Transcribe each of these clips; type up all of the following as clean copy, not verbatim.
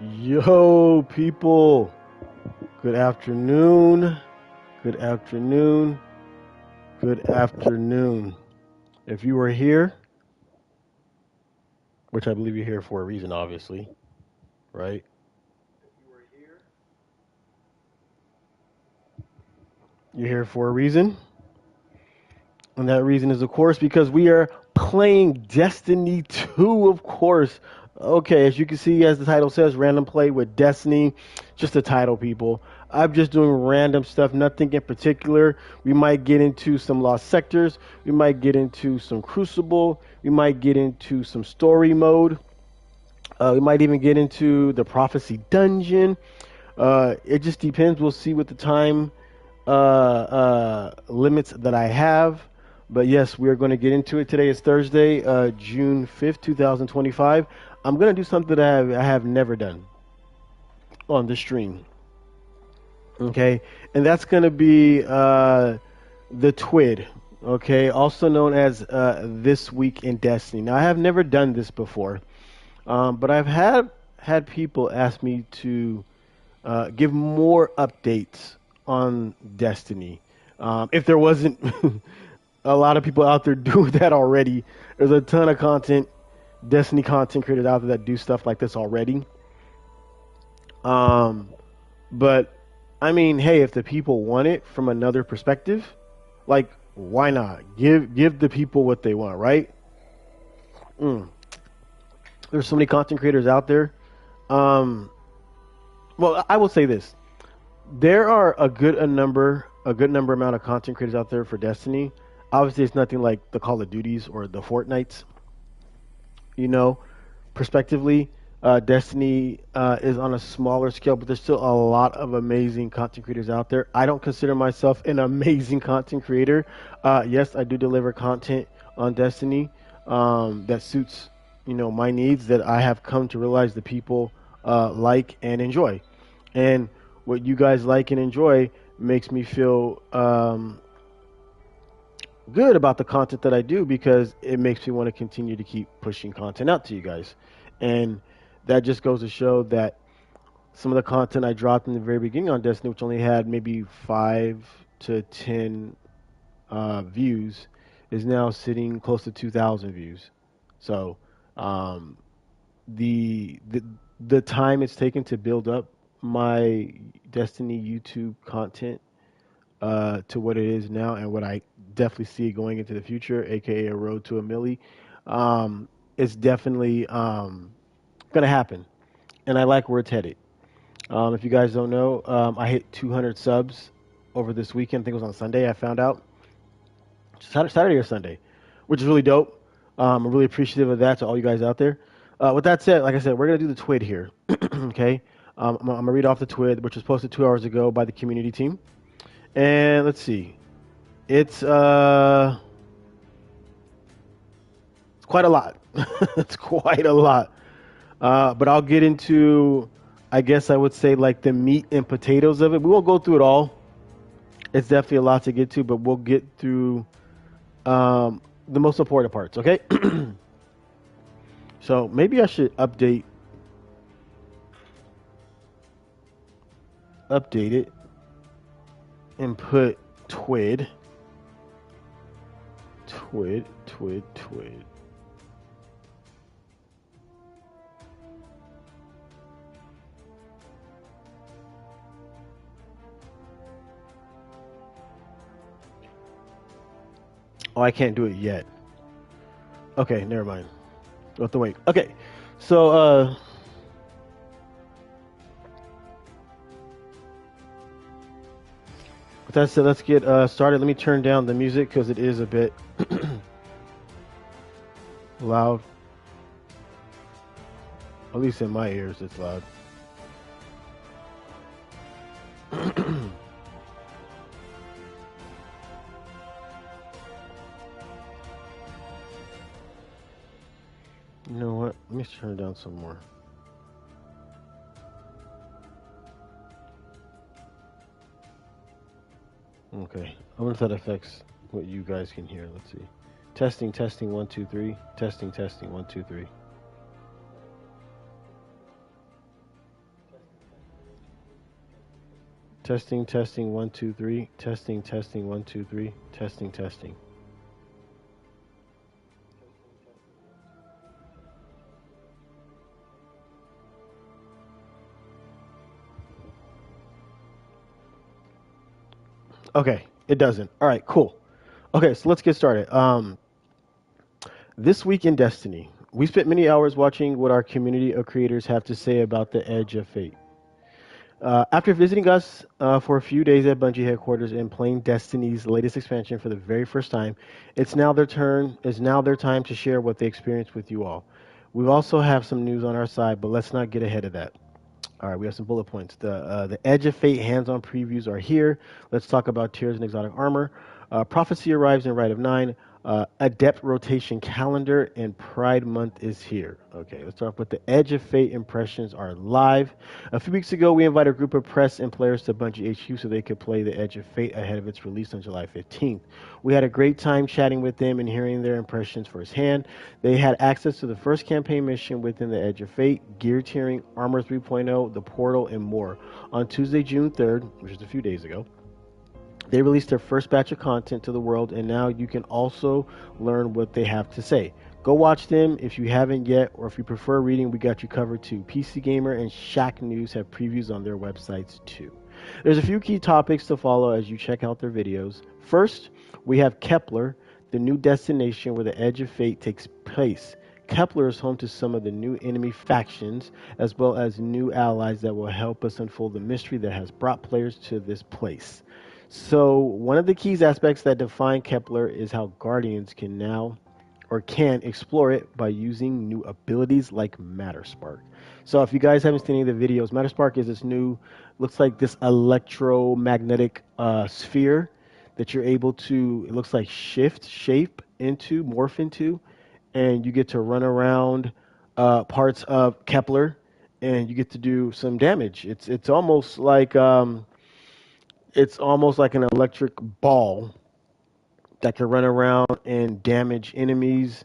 Yo, people. Good afternoon. Good afternoon. Good afternoon. If you are here, which I believe you're here for a reason, obviously, right? You're here for a reason. And that reason is, of course, because we are playing Destiny 2, of course. Okay, as you can see, as the title says, random play with Destiny. Just the title, people. I'm just doing random stuff, nothing in particular. We might get into some Lost Sectors. We might get into some Crucible. We might get into some story mode. We might even get into the Prophecy Dungeon. It just depends. We'll see what the time limits that I have. But yes, we are going to get into it. Today is Thursday, June 5th, 2025. I'm going to do something that I have never done on the stream. Okay. And that's going to be the TWID. Okay. Also known as This Week in Destiny. Now, I have never done this before, but I've had people ask me to give more updates on Destiny. If there wasn't a lot of people out there doing that already, there's a ton of Destiny content creators out there that do stuff like this already. But I mean, hey, if the people want it from another perspective, like why not give the people what they want, right? Mm. There's so many content creators out there. Um, well, I will say this: there are a good number amount of content creators out there for Destiny. Obviously, it's nothing like the Call of Duties or the Fortnites. You know, prospectively, Destiny is on a smaller scale, but there's still a lot of amazing content creators out there. I don't consider myself an amazing content creator. Yes, I do deliver content on Destiny that suits my needs that I have come to realize the people like and enjoy, and what you guys like and enjoy makes me feel good about the content that I do because it makes me want to continue to keep pushing content out to you guys. And that just goes to show that some of the content I dropped in the very beginning on Destiny, which only had maybe 5 to 10 views, is now sitting close to 2,000 views. So um, the the time it's taken to build up my Destiny YouTube content to what it is now and what I definitely see going into the future, aka a road to a milli. It's definitely gonna happen, and I like where it's headed. If you guys don't know, I hit 200 subs over this weekend. I think it was on Sunday. I found out Saturday or Sunday, which is really dope. I'm really appreciative of that to all you guys out there. With that said, like I said, we're gonna do the TWID here. Okay, I'm gonna read off the TWID, which was posted 2 hours ago by the community team. And let's see. It's it's quite a lot. It's quite a lot. But I'll get into, I guess I would say, like the meat and potatoes of it. We won't go through it all. It's definitely a lot to get to, but we'll get through the most important parts. Okay. So maybe I should update it and put TWID. TWID. Oh, I can't do it yet. Okay, never mind. We'll have to wait. Okay, so with that said, let's get started. Let me turn down the music because it is a bit loud. At least in my ears, it's loud. You know what? Let me turn it down some more. Okay. I wonder if that affects what you guys can hear. Let's see. Testing, 1, 2, 3. Testing, 1, 2, 3. Testing, testing, 1, 2, 3. Testing, testing, 1, 2, 3. Testing, testing. Okay, it doesn't. All right, cool. Okay, so let's get started. This week in Destiny, we spent many hours watching what our community of creators have to say about the Edge of Fate. After visiting us for a few days at Bungie headquarters and playing Destiny's latest expansion for the very first time, it's now their turn. It's now their time to share what they experienced with you all. We also have some news on our side, but let's not get ahead of that. All right, we have some bullet points. The Edge of Fate hands-on previews are here. Let's talk about tiers and exotic armor. Prophecy arrives in Rite of 9. Adept rotation calendar and Pride Month is here. Okay, let's start off with the Edge of Fate impressions are live. A few weeks ago, we invited a group of press and players to Bungie HQ so they could play the Edge of Fate ahead of its release on July 15th. We had a great time chatting with them and hearing their impressions firsthand. They had access to the first campaign mission within the Edge of Fate, gear tiering, Armor 3.0, the portal, and more. On Tuesday, June 3rd, which is a few days ago, they released their first batch of content to the world, and now you can also learn what they have to say. Go watch them if you haven't yet, or if you prefer reading, we got you covered too. PC Gamer and Shack News have previews on their websites too. There's a few key topics to follow as you check out their videos. First, we have Kepler, the new destination where the Edge of Fate takes place. Kepler is home to some of the new enemy factions, as well as new allies that will help us unfold the mystery that has brought players to this place. So one of the key aspects that define Kepler is how Guardians can now or can explore it by using new abilities like Matter Spark. So if you guys haven't seen any of the videos, Matter Spark is this new, looks like this electromagnetic sphere that you're able to, it looks like shift shape into, morph into, and you get to run around parts of Kepler and you get to do some damage. It's almost like an electric ball that can run around and damage enemies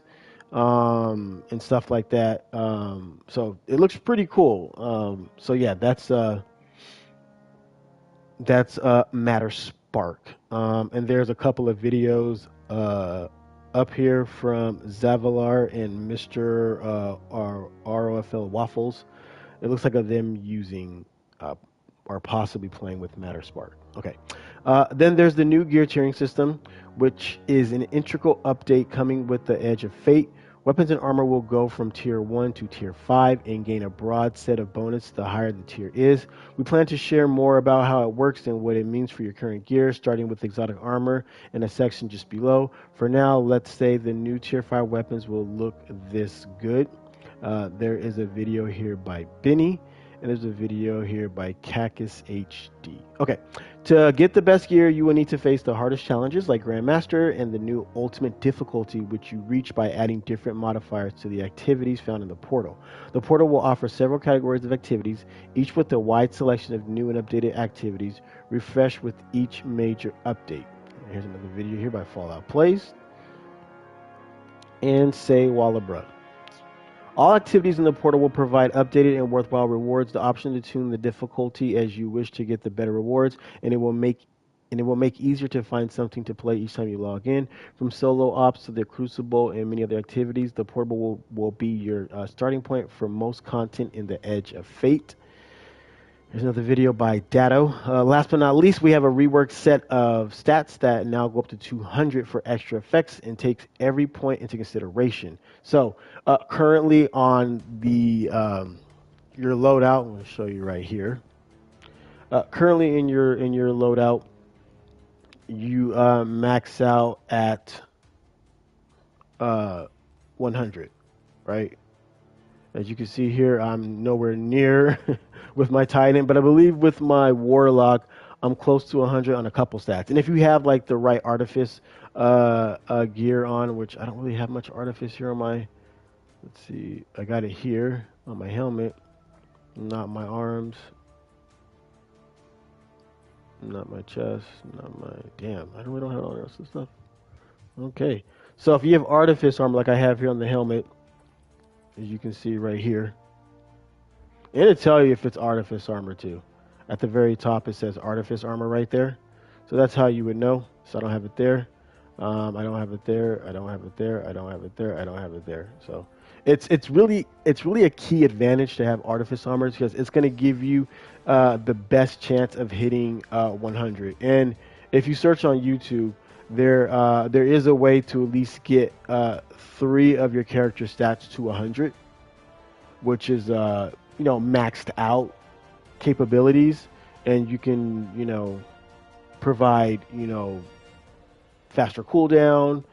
and stuff like that. So it looks pretty cool. So yeah, that's Matter Spark. And there's a couple of videos up here from Zavalar and Mr. ROFL Waffles. It looks like of them using or possibly playing with Matter Spark. Okay. Then there's the new gear tiering system, which is an integral update coming with the Edge of Fate. Weapons and armor will go from tier 1 to tier 5 and gain a broad set of bonus the higher the tier is. We plan to share more about how it works and what it means for your current gear, starting with exotic armor in a section just below. For now, let's say the new tier 5 weapons will look this good. There is a video here by Benny. And there's a video here by Cactus HD. Okay, to get the best gear, you will need to face the hardest challenges like Grandmaster and the new Ultimate Difficulty, which you reach by adding different modifiers to the activities found in the portal. The portal will offer several categories of activities, each with a wide selection of new and updated activities, refreshed with each major update. Here's another video here by Fallout Plays and Say Wallabra. All activities in the portal will provide updated and worthwhile rewards, the option to tune the difficulty as you wish to get the better rewards, and it will make easier to find something to play each time you log in. From solo ops to the Crucible and many other activities, the portal will be your starting point for most content in the Edge of Fate. Here's another video by Datto. Last but not least, we have a reworked set of stats that now go up to 200 for extra effects and takes every point into consideration. So currently on the your loadout, I'm going to show you right here. Currently in your loadout, you max out at 100, right? As you can see here, I'm nowhere near with my Titan, but I believe with my Warlock, I'm close to 100 on a couple stats. And if you have like the right Artifice gear on, which I don't really have much Artifice here on my, let's see, I got it here on my helmet, not my arms, not my chest, not my, damn, I really don't have all the rest of the stuff. Okay, so if you have Artifice armor like I have here on the helmet, as you can see right here, and it'll tell you if it's Artifice armor too. At the very top, it says Artifice Armor right there. So that's how you would know. So I don't have it there. I don't have it there. I don't have it there. I don't have it there. I don't have it there. So it's really a key advantage to have Artifice Armor because it's going to give you the best chance of hitting 100. And if you search on YouTube, there is a way to at least get 3 of your character stats to 100, which is maxed out capabilities, and you can provide faster cooldown.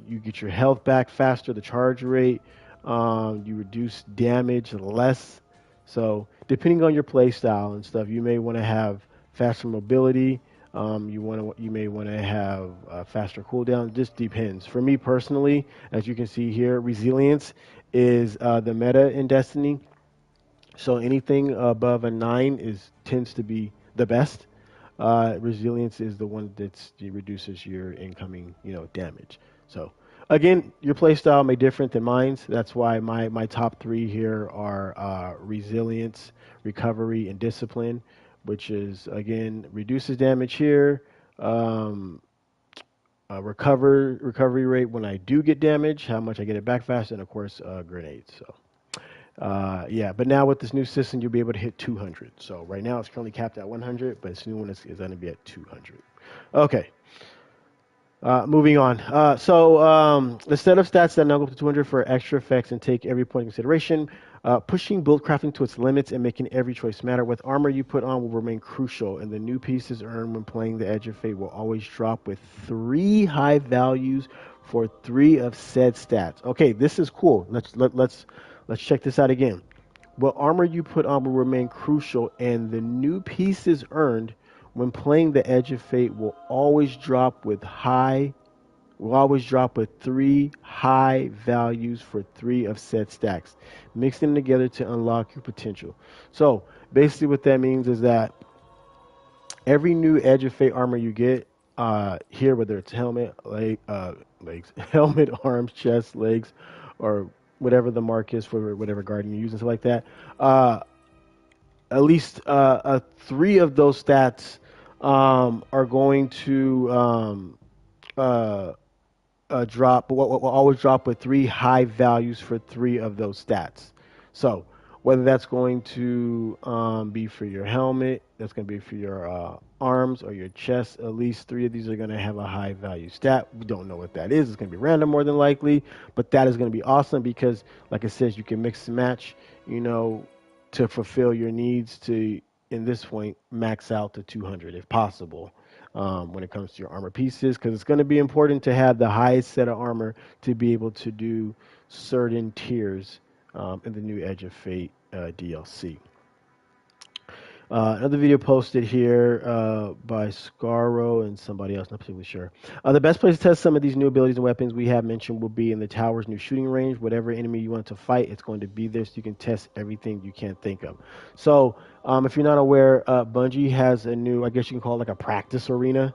You get your health back faster, the charge rate. You reduce damage less. So depending on your play style and stuff, you may want to have faster mobility. You may want to have faster cooldown. Just depends. For me personally, as you can see here, resilience is the meta in Destiny. So anything above a 9 tends to be the best. Resilience is the one that reduces your incoming, damage. So again, your playstyle may different than mine. So that's why my top 3 here are resilience, recovery, and discipline, which is again reduces damage here. Um, recovery rate when I do get damage, how much I get it back fast, and of course grenades. So. Yeah, but now with this new system, you'll be able to hit 200. So right now it's currently capped at 100, but this new one is going to be at 200. Okay, moving on. The set of stats that now go up to 200 for extra effects and take every point in consideration. Pushing build crafting to its limits and making every choice matter. With armor you put on will remain crucial, and the new pieces earned when playing the Edge of Fate will always drop with 3 high values for 3 of said stats. Okay, this is cool. Let's check this out again. What armor you put on will remain crucial, and the new pieces earned when playing the Edge of Fate will always drop with 3 high values for 3 of said stacks. Mix them together to unlock your potential. So basically what that means is that every new Edge of Fate armor you get here, whether it's helmet, legs, helmet, arms, chest, legs, or whatever the mark is for whatever guardian you're using, stuff like that. At least 3 of those stats are going to drop. Will always drop with 3 high values for 3 of those stats. So whether that's going to be for your helmet, that's going to be for your arms or your chest, at least 3 of these are going to have a high value stat. We don't know what that is. It's going to be random more than likely, but that is going to be awesome because, like I said, you can mix and match, to fulfill your needs to, in this point, max out to 200 if possible. When it comes to your armor pieces, because it's going to be important to have the highest set of armor to be able to do certain tiers in the new Edge of Fate DLC. Another video posted here by Scaro and somebody else, not particularly sure. The best place to test some of these new abilities and weapons we have mentioned will be in the tower's new shooting range. Whatever enemy you want to fight, it's going to be there so you can test everything you can think of. So if you're not aware, Bungie has a new, I guess you can call it like a practice arena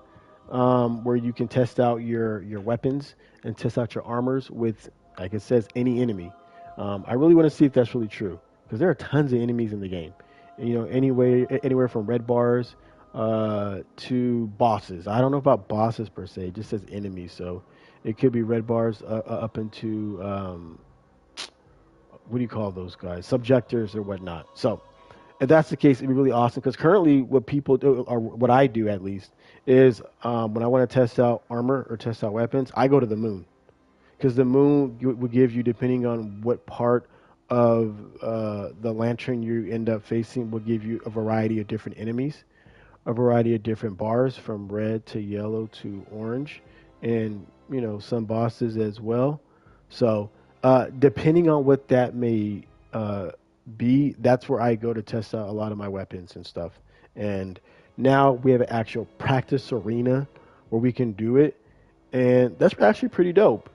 where you can test out your weapons and test out your armors with, like it says, any enemy. I really want to see if that's really true because there are tons of enemies in the game. Anywhere from red bars to bosses. I don't know about bosses per se. It just says enemies, so it could be red bars up into what do you call those guys? Subjectors or whatnot. So if that's the case, it'd be really awesome because currently what people do, or what I do at least, is when I want to test out armor or test out weapons, I go to the moon because the moon will give you, depending on what part of the lantern you end up facing, will give you a variety of different enemies, a variety of different bars from red to yellow to orange, and some bosses as well. So depending on what that may be, that's where I go to test out a lot of my weapons and stuff. And now we have an actual practice arena where we can do it, and that's actually pretty dope.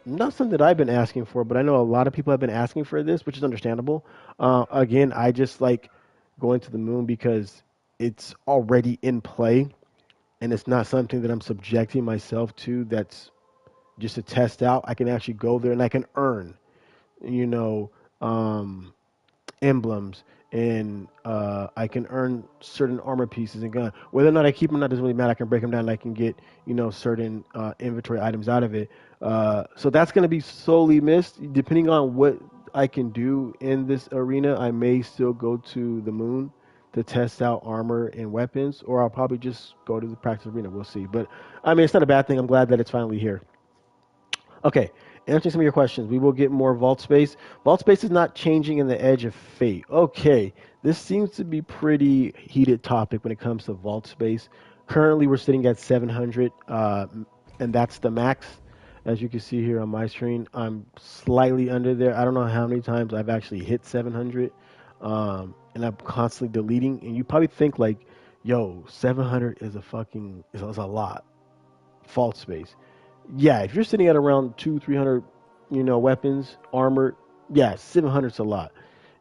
Not something that I've been asking for, but I know a lot of people have been asking for this, which is understandable. Again, I just like going to the moon because it's already in play, and it's not something that I'm subjecting myself to. That's just to test out. I can actually go there and I can earn, you know, emblems, and I can earn certain armor pieces and gun. Whether or not I keep them, not doesn't really matter. I can break them down. And I can get certain inventory items out of it. So that's going to be solely missed. Depending on what I can do in this arena, I may still go to the moon to test out armor and weapons, or I'll probably just go to the practice arena. We'll see. But I mean, it's not a bad thing. I'm glad that it's finally here. Okay, answering some of your questions, we will get more vault space. Vault space is not changing in the Edge of Fate. Okay, this seems to be pretty heated topic when it comes to vault space. Currently, we're sitting at 700, and that's the max. As you can see here on my screen, I'm slightly under there. I don't know how many times I've actually hit 700, and I'm constantly deleting. And you probably think like, "Yo, 700 is is a lot." Vault space. Yeah, if you're sitting at around 300, weapons, armor, yeah, 700's a lot.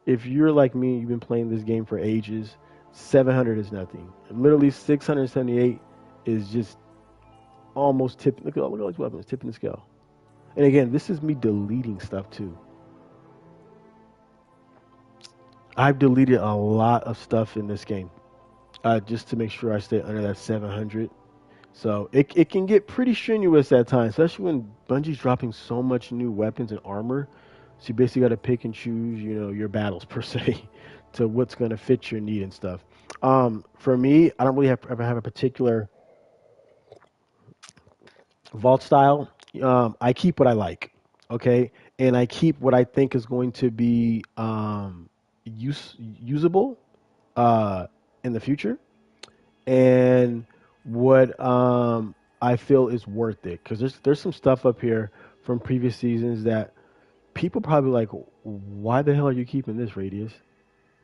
If you're like me, you've been playing this game for ages, 700 is nothing. Literally 678 is just almost tipping. Look at all these weapons, tipping the scale. And again, this is me deleting stuff too. I've deleted a lot of stuff in this game, just to make sure I stay under that 700. So it can get pretty strenuous at times, especially when Bungie's dropping so much new weapons and armor. So you basically got to pick and choose, your battles per se, to what's going to fit your need and stuff. For me, I don't really ever have a particular vault style. I keep what I like, okay, and I keep what I think is going to be usable uh, in the future, and what I feel is worth it. Because there's some stuff up here from previous seasons that people probably like, why the hell are you keeping this radius?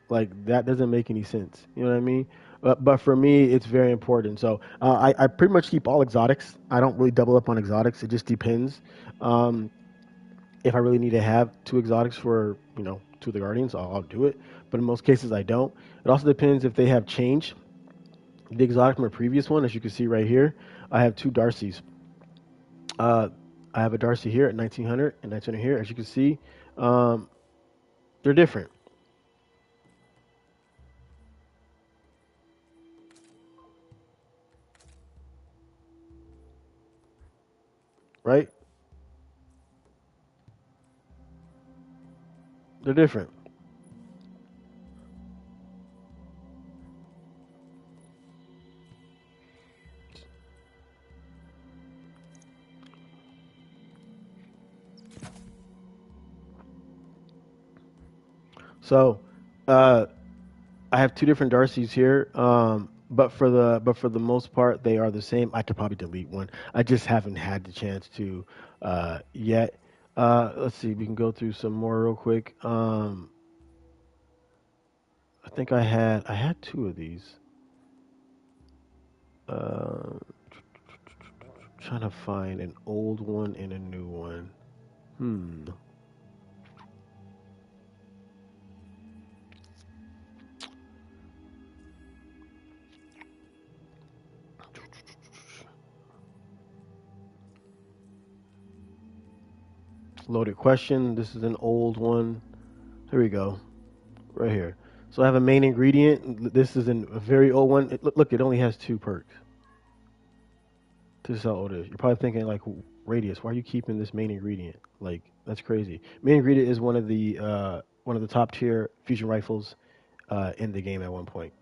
Like that doesn't make any sense. You know what I mean? But for me, it's very important. So I pretty much keep all exotics. I don't really double up on exotics. It just depends. Um, if I really need to have two exotics for two of the guardians, I'll do it. But in most cases, I don't. It also depends if they have changed the exotic from a previous one. As you can see right here, I have two Darcys. Uh, I have a Darcy here at 1900 and 1900 here. As you can see, um, they're different, right? They're different. So, uh, I have two different Darcys here, but for the most part, they are the same. I could probably delete one. I just haven't had the chance to yet. Let's see. We can go through some more real quick. I think I had two of these. Uh, Trying to find an old one and a new one. Hmm. Loaded question. This is an old one. Here we go. Right here. So I have a main ingredient. This is a very old one. Look, it only has two perks. This is how old it is. You're probably thinking like, Radius, why are you keeping this main ingredient? Like, that's crazy. Main ingredient is one of the top tier fusion rifles in the game at one point.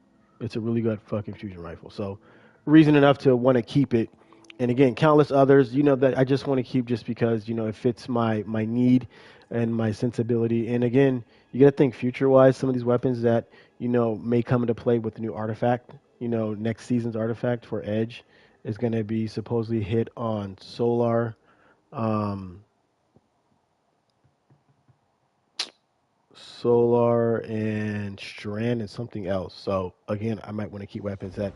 It's a really good fucking fusion rifle. So, reason enough to want to keep it. And again, countless others, that I just want to keep just because it fits my need and my sensibility. And again, you got to think future wise. Some of these weapons that may come into play with the new artifact. Next season's artifact for Edge is going to be supposedly hit on Solar. Um, Solar and Strand and something else. So again, I might want to keep weapons that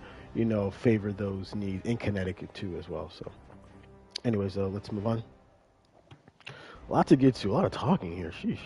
favor those needs in Connecticut too as well. So, anyways, let's move on. A lot to get to, a lot of talking here. Sheesh.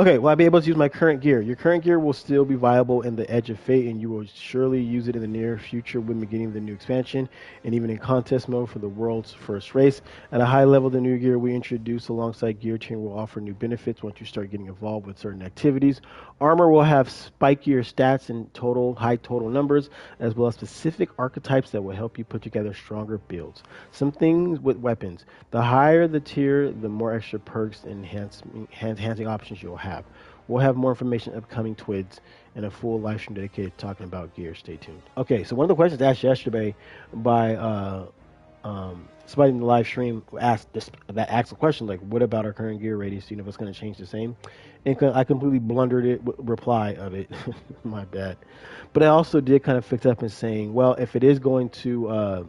Okay, will I be able to use my current gear? Your current gear will still be viable in the Edge of Fate, and you will surely use it in the near future when beginning the new expansion, and even in contest mode for the world's first race. At a high level, the new gear we introduce alongside gear tiering will offer new benefits once you start getting involved with certain activities. Armor will have spikier stats and high total numbers, as well as specific archetypes that will help you put together stronger builds. Some things with weapons. The higher the tier, the more extra perks and enhancing options you'll have. We'll have more information upcoming twids and a full live stream dedicated to talking about gear. Stay tuned. Okay, so one of the questions asked yesterday by somebody in the live stream asked a question like, "What about our current gear radius? Do you know if it's going to change the same?" And I completely blundered it with reply of it. My bad. But I also did kind of fix up in saying, well, if it is going to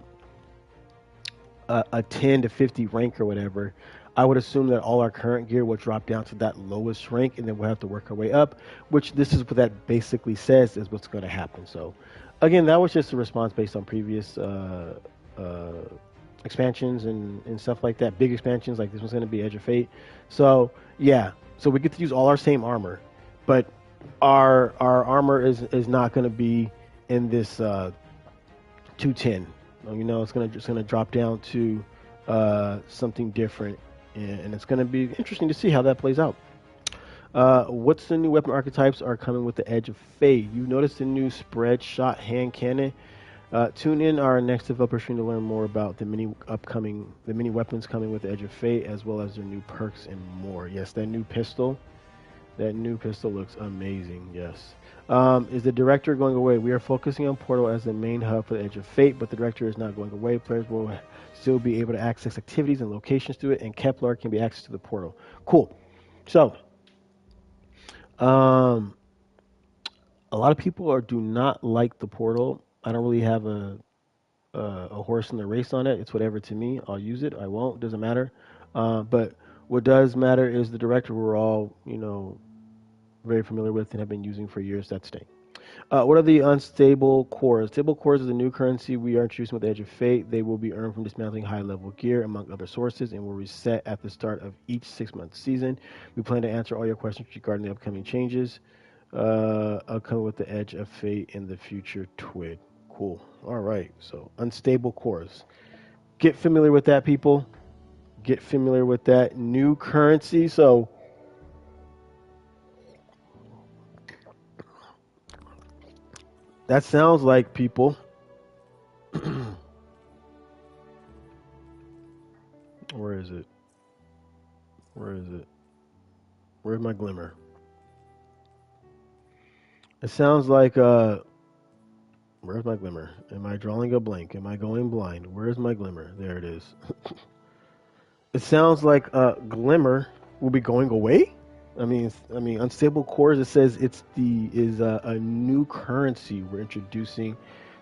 a 10 to 50 rank or whatever, I would assume that all our current gear will drop down to that lowest rank, and then we'll have to work our way up, which this is what that basically says is what's going to happen. So, again, that was just a response based on previous expansions and stuff like that. Big expansions, like this one's going to be Edge of Fate. So, yeah. So we get to use all our same armor, but our armor is not going to be in this 210. You know, it's gonna drop down to something different, and it's gonna be interesting to see how that plays out. What's the new weapon archetypes are coming with the Edge of Fate? You noticed the new spread shot hand cannon. Tune in our next developer stream to learn more about the many weapons coming with the Edge of Fate, as well as their new perks and more. Yes, that new pistol looks amazing. Yes. Is the director going away? We are focusing on Portal as the main hub for the Edge of Fate, but the director is not going away. Players will still be able to access activities and locations through it, and Kepler can be accessed to the portal. Cool. So, a lot of people do not like the portal. I don't really have a horse in the race on it. It's whatever to me. I'll use it. I won't. Doesn't matter. But what does matter is the director we're all, very familiar with and have been using for years. That's staying. What are the unstable cores? Stable cores is a new currency we are introducing with Edge of Fate. They will be earned from dismantling high-level gear, among other sources, and will reset at the start of each 6-month season. We plan to answer all your questions regarding the upcoming changes. Upcoming with the Edge of Fate in the future TWID. Cool. All right. So unstable cores. Get familiar with that, people. Get familiar with that new currency. So that sounds like, people. Where is it? Where is it? Where's my glimmer? It sounds like where's my glimmer? Am I drawing a blank? Am I going blind? Where's my glimmer? There it is. It sounds like glimmer will be going away. I mean, unstable cores. It says is a new currency we're introducing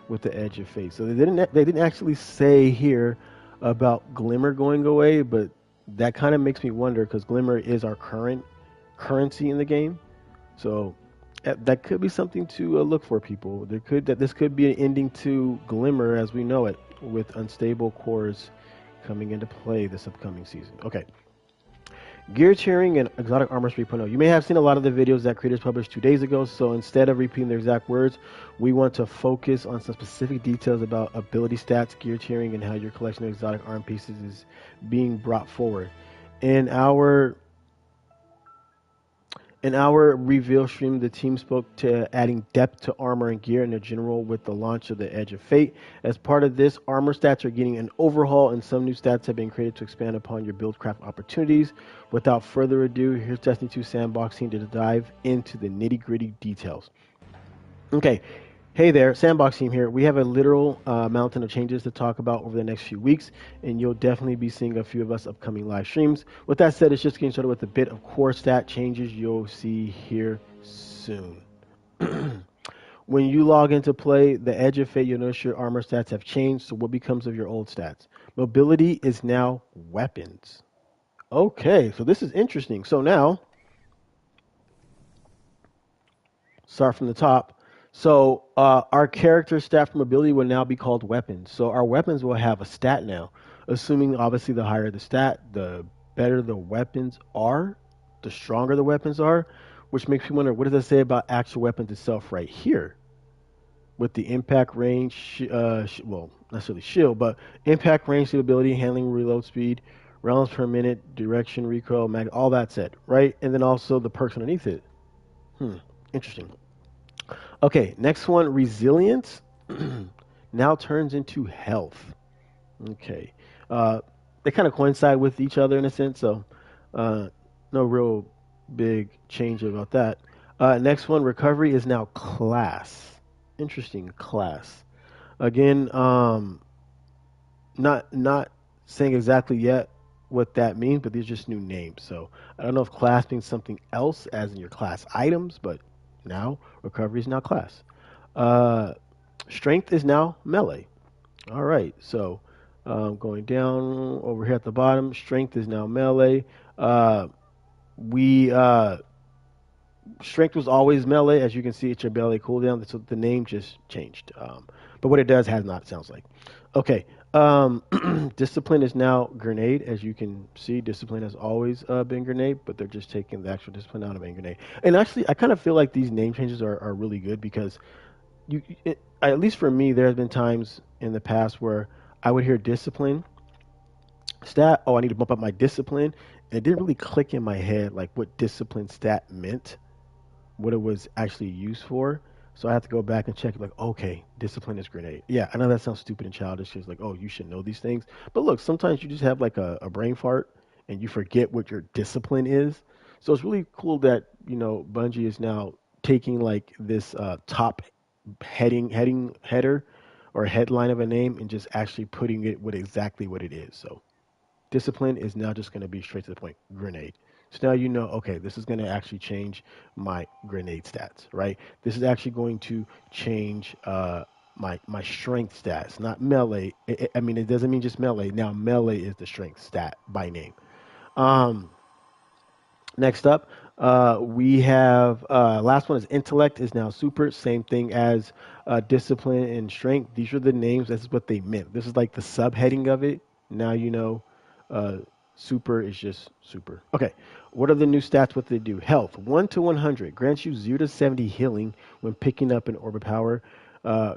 with the Edge of Fate. So they didn't actually say here about glimmer going away, but that kind of makes me wonder because glimmer is our current currency in the game. So that could be something to look for, people. This could be an ending to glimmer as we know it, with unstable cores coming into play this upcoming season. Okay. Gear tiering and exotic armor 3.0. You may have seen a lot of the videos that creators published 2 days ago, so instead of repeating their exact words, we want to focus on some specific details about ability stats, gear tiering, and how your collection of exotic arm pieces is being brought forward. In our reveal stream, the team spoke to adding depth to armor and gear in general with the launch of the Edge of Fate. As part of this, armor stats are getting an overhaul, and some new stats have been created to expand upon your buildcraft opportunities. Without further ado, here's Destiny 2 Sandbox team to dive into the nitty-gritty details. Okay. Hey there, Sandbox team here. We have a literal mountain of changes to talk about over the next few weeks, and you'll definitely be seeing a few of us upcoming live streams. With that said, it's just getting started with a bit of core stat changes you'll see here soon. When you log into play, the Edge of Fate, you'll notice your armor stats have changed, so what becomes of your old stats? Mobility is now weapons. Okay, so this is interesting. So now, start from the top. So our character stat for mobility will now be called weapons. So our weapons will have a stat now, assuming obviously the higher the stat, the better the weapons are. the stronger the weapons are, which makes me wonder what does that say about actual weapons itself right here with the impact range, well, not necessarily shield, but impact range, stability, handling, reload speed, rounds per minute, direction, recoil, all that's it, right? And then also the perks underneath it. Hmm, interesting. Okay, next one, resilience now turns into health. Okay. Uh, they kind of coincide with each other in a sense, so uh, no real big change about that. Next one, recovery is now class. Interesting, class. Again, not saying exactly yet what that means, but these are just new names. So I don't know if class means something else, as in your class items, but now recovery is now class. Uh, strength is now melee. All right, so going down over here at the bottom, strength is now melee. We strength was always melee, as you can see. It's your melee cooldown. So the name just changed, but what it does has not. Sounds like. Okay, discipline is now grenade, as you can see. Discipline has always been grenade, but they're just taking the actual discipline out of being grenade. And actually, I kind of feel like these name changes are really good because at least for me, there have been times in the past where I would hear discipline stat. Oh, I need to bump up my discipline. And it didn't really click in my head like what discipline stat meant, what it was actually used for. So I have to go back and check. Like, okay, discipline is grenade. Yeah, I know that sounds stupid and childish. It's like, oh, you should know these things. But look, sometimes you just have like a brain fart and you forget what your discipline is. So it's really cool that Bungie is now taking like this top header or headline of a name and just actually putting it with exactly what it is. So discipline is now just going to be straight to the point, grenade. So now you know, okay, this is going to actually change my grenade stats, right? This is actually going to change my strength stats, not melee. I mean, it doesn't mean just melee. Now melee is the strength stat by name. Um, Next up, we have last one is intellect is now super. Same thing as discipline and strength. These are the names. This is what they meant. This is like the subheading of it. Now you know, uh, super is just super. Okay, what are the new stats? What they do? Health 1 to 100 grants you 0 to 70 healing when picking up an orb of power.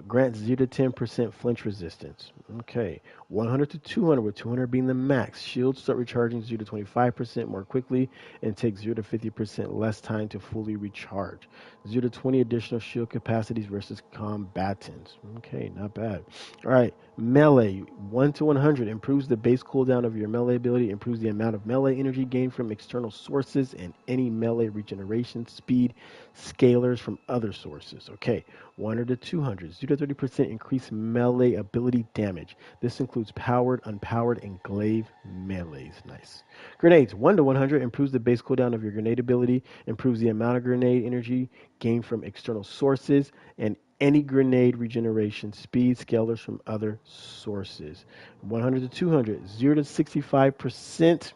Grants 0 to 10% flinch resistance. Okay, 100 to 200, with 200 being the max. Shields start recharging 0 to 25% more quickly and take 0 to 50% less time to fully recharge. 0 to 20 additional shield capacities versus combatants. Okay, not bad. All right, melee 1 to 100 improves the base cooldown of your melee ability, improves the amount of melee energy gained from external sources, and any melee regeneration speed scalars from other sources. Okay, 100 to 200, 0 to 30% increased melee ability damage. This includes powered, unpowered, and glaive melees. Nice. Grenades 1 to 100 improves the base cooldown of your grenade ability, improves the amount of grenade energy gained from external sources, and any grenade regeneration speed scalars from other sources. 100 to 200, 0 to 65%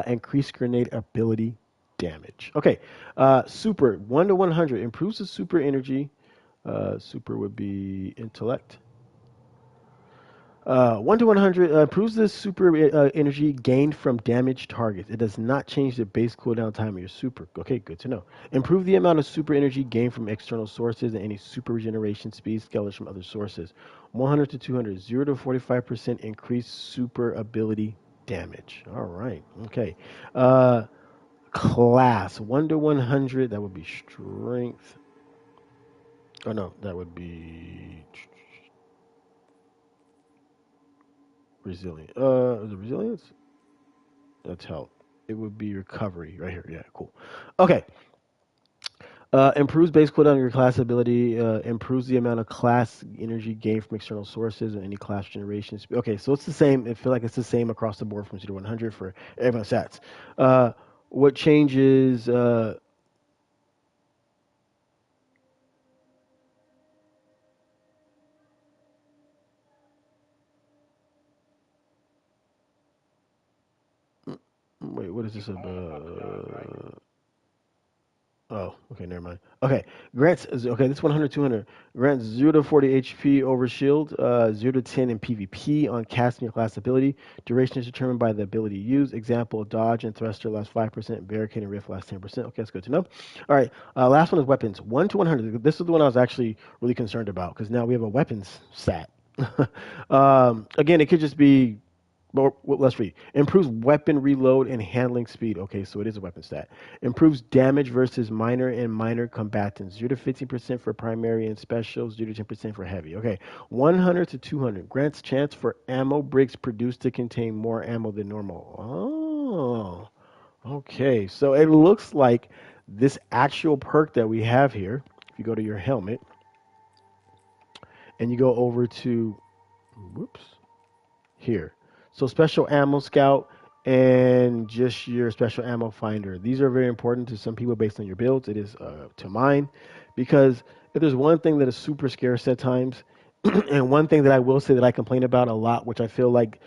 increased grenade ability damage. Okay, super 1 to 100 improves the super energy. Super would be intellect. 1 to 100 improves the super energy gained from damaged targets. It does not change the base cooldown time of your super. Okay, good to know. Improve the amount of super energy gained from external sources and any super regeneration speed scalars from other sources. 100 to 200, 0 to 45% increased super ability damage. All right, okay. Class 1 to 100, that would be strength. Oh, no, that would be resilient. Is it resilience? That's health. It would be recovery right here. Yeah, cool. Okay. Improves base cooldown of your class ability. Improves the amount of class energy gained from external sources and any class generations. Okay, so it's the same. I feel like it's the same across the board from 0 to 100 for everyone's stats. What changes? Wait, what is this about? Oh, okay, never mind. Okay, grants. Okay, this 100, 200 grants 0 to 40 HP over shield, 0 to 10 in PvP on casting your class ability. Duration is determined by the ability used. Example: dodge and thruster lasts 5%, barricade and rift lasts 10%. Okay, that's good to know. All right, last one is weapons. 1 to 100. This is the one I was actually really concerned about because now we have a weapons stat. Again, it could just be well, let's read. Improves weapon reload and handling speed. Okay, so it is a weapon stat. Improves damage versus minor and minor combatants. 0 to 15% for primary and specials. 0 to 10% for heavy. Okay, 100 to 200. Grants chance for ammo bricks produced to contain more ammo than normal. Oh, okay. So it looks like this actual perk that we have here, if you go to your helmet and you go over to, whoops, here. So special ammo scout and just your special ammo finder. These are very important to some people based on your builds. It is to mine because if there's one thing that is super scarce at times, and one thing that I will say that I complain about a lot, which I feel like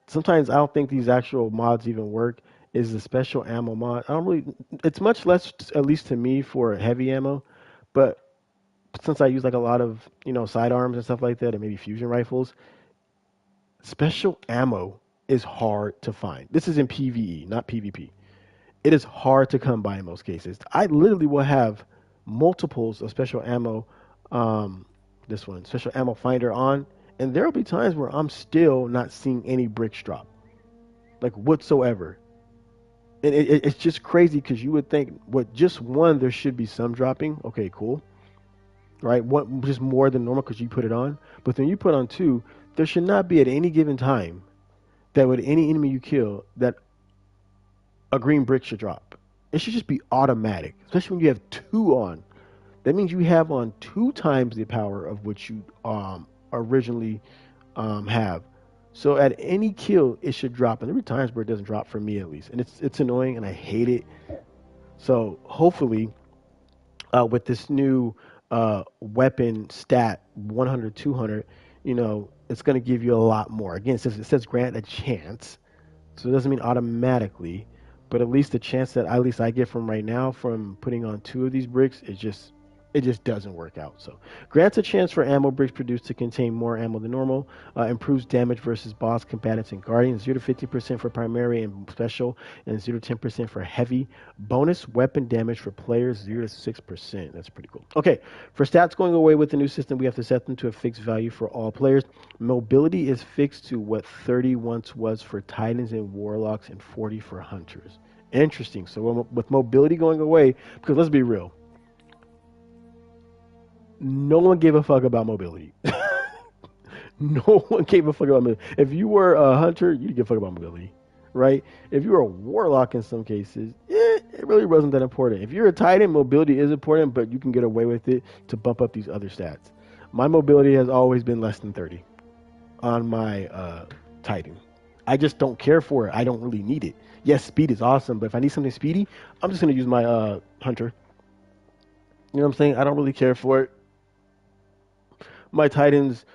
sometimes I don't think these actual mods even work, is the special ammo mod. I don't really. It's much less, at least to me, for heavy ammo, but since I use like a lot of sidearms and stuff like that, and maybe fusion rifles, special ammo is hard to find. This is in PvE, not PvP. It is hard to come by in most cases. I literally will have multiples of special ammo, um, this one, special ammo finder on, and there will be times where I'm still not seeing any bricks drop, like whatsoever. And it's just crazy because you would think, what, just one, there should be some dropping. Okay, cool. Right? One, just more than normal because you put it on. But when you put on two, there should not be at any given time that with any enemy you kill that a green brick should drop. It should just be automatic, especially when you have two on. That means you have on two times the power of what you originally have. So at any kill, it should drop, and there are times where it doesn't drop for me at least, and it's annoying, and I hate it. So hopefully, with this new weapon stat 100, 200, it's going to give you a lot more. Again, it says grant a chance. So it doesn't mean automatically, but at least the chance that at least I get from right now from putting on two of these bricks, it just doesn't work out. So grants a chance for ammo bricks produced to contain more ammo than normal. Improves damage versus boss combatants and guardians. 0 to 50% for primary and special, and 0 to 10% for heavy. Bonus weapon damage for players 0 to 6%. That's pretty cool. Okay, for stats going away with the new system, we have to set them to a fixed value for all players. Mobility is fixed to what 30 once was for titans and warlocks and 40 for hunters. Interesting. So with mobility going away, because let's be real, no one gave a fuck about mobility. No one gave a fuck about mobility. If you were a hunter, you didn't give a fuck about mobility, right? If you were a warlock in some cases, it really wasn't that important. If you're a titan, mobility is important, but you can get away with it to bump up these other stats. My mobility has always been less than 30 on my titan. I just don't care for it. I don't really need it. Yes, speed is awesome, but if I need something speedy, I'm just going to use my hunter. You know what I'm saying? I don't really care for it. My Titan's,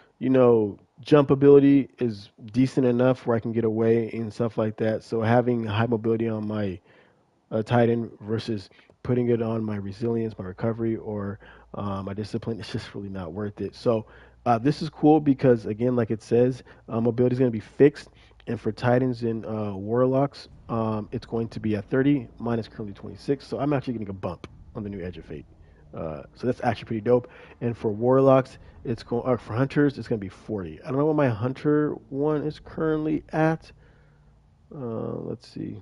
jump ability is decent enough where I can get away and stuff like that. So having high mobility on my Titan versus putting it on my resilience, my recovery, or my discipline, it's just really not worth it. So this is cool because, again, like it says, mobility is going to be fixed. And for Titans and Warlocks, it's going to be at 30. Mine is currently 26. So I'm actually getting a bump on the new Edge of Fate. So that's actually pretty dope. And for Warlocks, it's going. For Hunters, it's going to be 40. I don't know what my Hunter one is currently at. Let's see.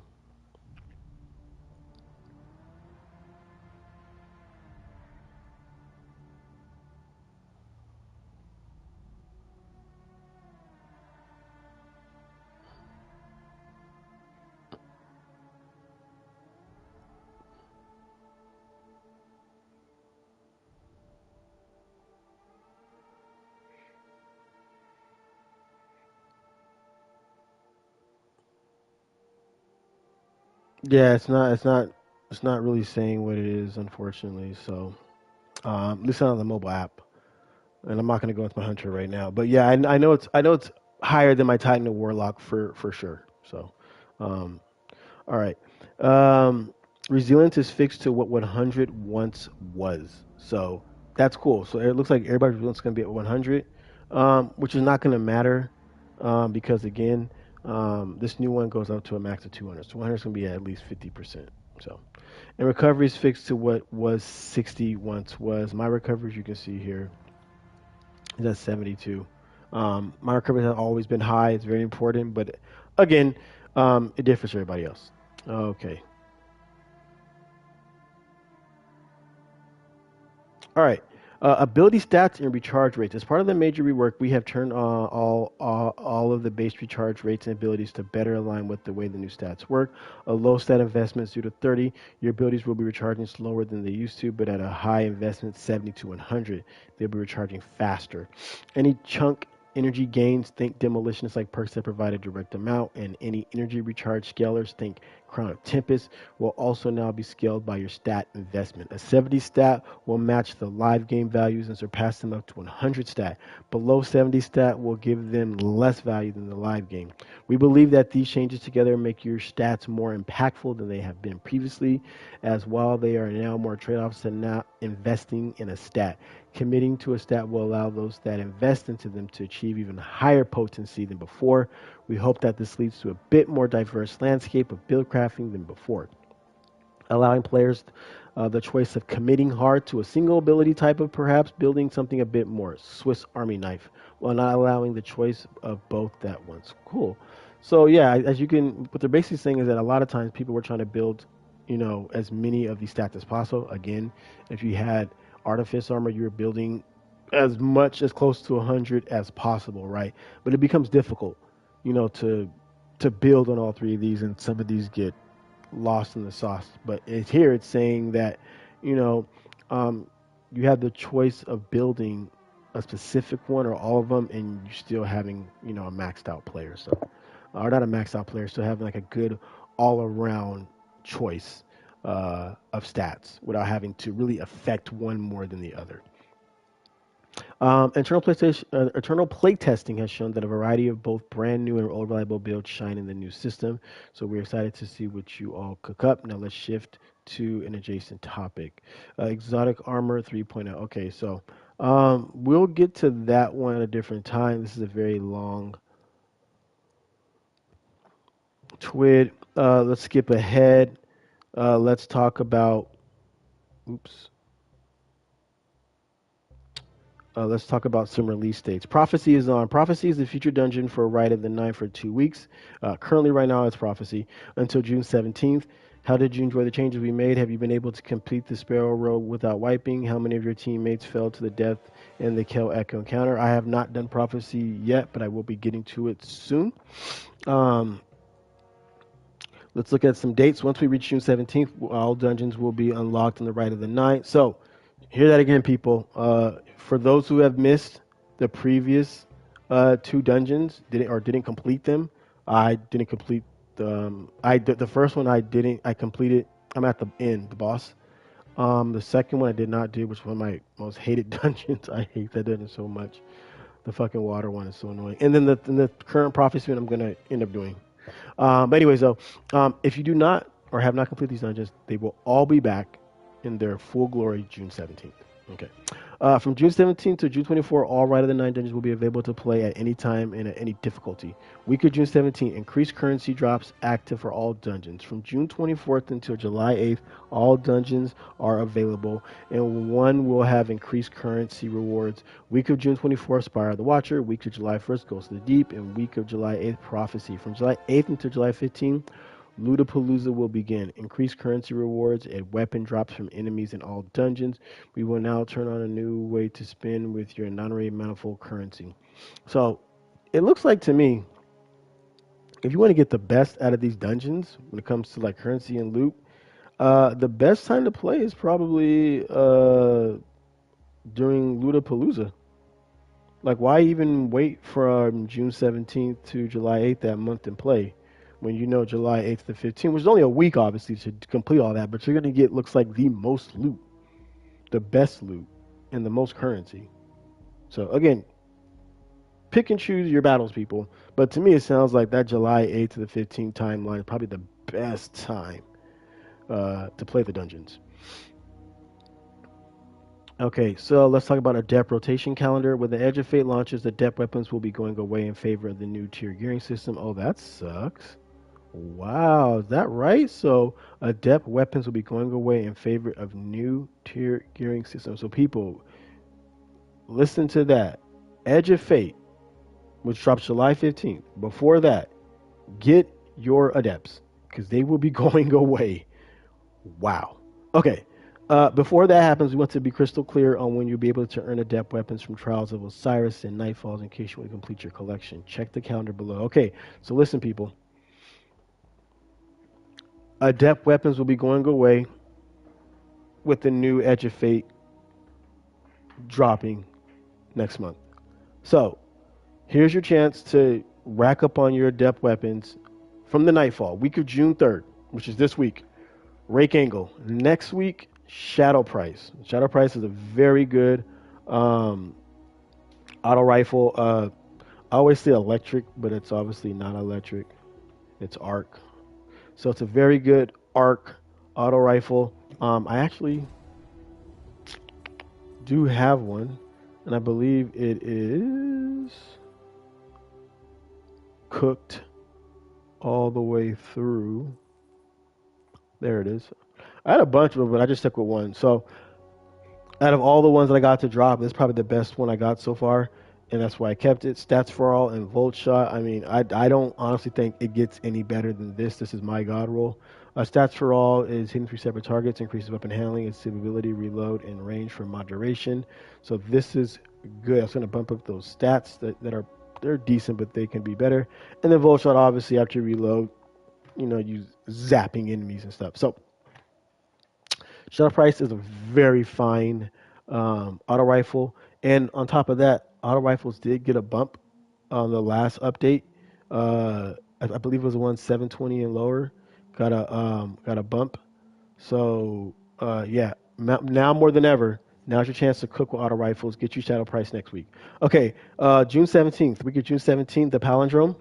Yeah, it's not. It's not. It's not really saying what it is, unfortunately. So, at least not on the mobile app. And I'm not going to go into my Hunter right now. But yeah, I know it's. I know it's higher than my Titan and Warlock for sure. So, um, all right. Resilience is fixed to what 100 once was. So that's cool. So it looks like everybody's resilience is going to be at 100, which is not going to matter because, again, this new one goes up to a max of 200. So 100 is going to be at least 50%. So, and recovery is fixed to what was 60 once was. My recovery, as you can see here, is at 72. My recovery has always been high. It's very important. But again, it differs for everybody else. Okay. All right. Ability stats and recharge rates. As part of the major rework, we have turned all of the base recharge rates and abilities to better align with the way the new stats work. A low stat investment is due to 30. Your abilities will be recharging slower than they used to, but at a high investment, 70 to 100, they'll be recharging faster. Any chunk energy gains, think demolitionists like perks that provide a direct amount, and any energy recharge scalers, think Crown of Tempest, will also now be scaled by your stat investment. A 70 stat will match the live game values and surpass them up to 100 stat. Below 70 stat will give them less value than the live game. We believe that these changes together make your stats more impactful than they have been previously, as while they are now more trade-offs than not investing in a stat. Committing to a stat will allow those that invest into them to achieve even higher potency than before. We hope that this leads to a bit more diverse landscape of build crafting than before, allowing players the choice of committing hard to a single ability type of perhaps building something a bit more Swiss Army knife, while not allowing the choice of both at once. Cool. So yeah, as you can, what they're basically saying is that a lot of times people were trying to build, as many of these stats as possible. Again, if you had artifice armor, you were building as much as close to 100 as possible, right? But it becomes difficult, to build on all three of these, and some of these get lost in the sauce. But it's saying that, you know, um, you have the choice of building a specific one or all of them, and you still having, a maxed out player. So, or not a maxed out player, still having like a good all around choice of stats without having to really affect one more than the other. Internal play testing has shown that a variety of both brand new and old reliable builds shine in the new system. So we're excited to see what you all cook up. Now let's shift to an adjacent topic. Exotic Armor 3.0. Okay, so we'll get to that one at a different time. This is a very long twid. Let's skip ahead. Let's talk about. Oops. Let's talk about some release dates. Prophecy is on. Prophecy is the future dungeon for Rite of the Night for 2 weeks. Currently, right now, it's Prophecy until June 17th. How did you enjoy the changes we made? Have you been able to complete the Sparrow Road without wiping? How many of your teammates fell to the death in the Kel Echo encounter? I have not done Prophecy yet, but I will be getting to it soon. Um, let's look at some dates. Once we reach June 17th, all dungeons will be unlocked on the Rite of the Night. So, hear that again, people. For those who have missed the previous two dungeons, didn't complete them, I didn't complete the first one. I didn't. I completed. I'm at the end, the boss. The second one I did not do, which was one of my most hated dungeons. I hate that dungeon so much. The fucking water one is so annoying. And then the current prophecy one I'm gonna end up doing. But anyways, though, if you do not or have not completed these dungeons, they will all be back in their full glory June 17th. Okay. From June 17th to June 24th, all Rite of the Nine dungeons will be available to play at any time and at any difficulty. Week of June 17th, increased currency drops active for all dungeons. From June 24th until July 8th, all dungeons are available, and one will have increased currency rewards. Week of June 24th, Spire of the Watcher. Week of July 1st, Ghost of the Deep. And week of July 8th, Prophecy. From July 8th until July 15th, Ludapalooza will begin. Increased currency rewards and weapon drops from enemies in all dungeons. We will now turn on a new way to spend with your non-rated manifold currency. So, it looks like to me, if you want to get the best out of these dungeons when it comes to like currency and loot, the best time to play is probably during Ludapalooza. Like, why even wait from June 17th to July 8th that month and play? When you know July 8th to 15th, which is only a week, obviously, to complete all that, but you're going to get, looks like, the most loot, the best loot, and the most currency. So, again, pick and choose your battles, people. But to me, it sounds like that July 8th to the 15th timeline is probably the best time to play the dungeons. Okay, so let's talk about our depth rotation calendar. When the Edge of Fate launches, the depth weapons will be going away in favor of the new tier gearing system. Oh, that sucks. Wow, is that right? So, adept weapons will be going away in favor of new tier gearing system. So, people, listen to that. Edge of Fate, which drops July 15th. Before that, get your adepts because they will be going away. Wow. Okay. Before that happens, we want to be crystal clear on when you'll be able to earn adept weapons from Trials of Osiris and Nightfalls in case you want to complete your collection. Check the calendar below. Okay, so listen, people. Adept weapons will be going away with the new Edge of Fate dropping next month. So, here's your chance to rack up on your adept weapons from the Nightfall, week of June 3rd, which is this week. Rake Angle. Next week, Shadow Price. Shadow Price is a very good auto rifle. I always say electric, but it's obviously not electric. It's arc. So it's a very good arc auto rifle. I actually do have one, and I believe it is cooked all the way through. There it is. I had a bunch of them, but I just stuck with one. So out of all the ones that I got to drop, this is probably the best one I got so far, and that's why I kept it. Stats for all and Volt Shot. I mean, I don't honestly think it gets any better than this. This is my god roll. Stats for all is hitting 3 separate targets, increases weapon handling, escapability, reload, and range for moderation. So this is good. I was going to bump up those stats that are they're decent, but they can be better. And then Volt Shot, obviously, after you reload, you zapping enemies and stuff. So Shadow Price is a very fine auto rifle, and on top of that, auto rifles did get a bump on the last update. I believe it was the one 720 and lower got a bump. So yeah, now more than ever, now's your chance to cook with auto rifles. Get you Shadow Price next week. Okay, June 17th, week of June 17th, the Palindrome.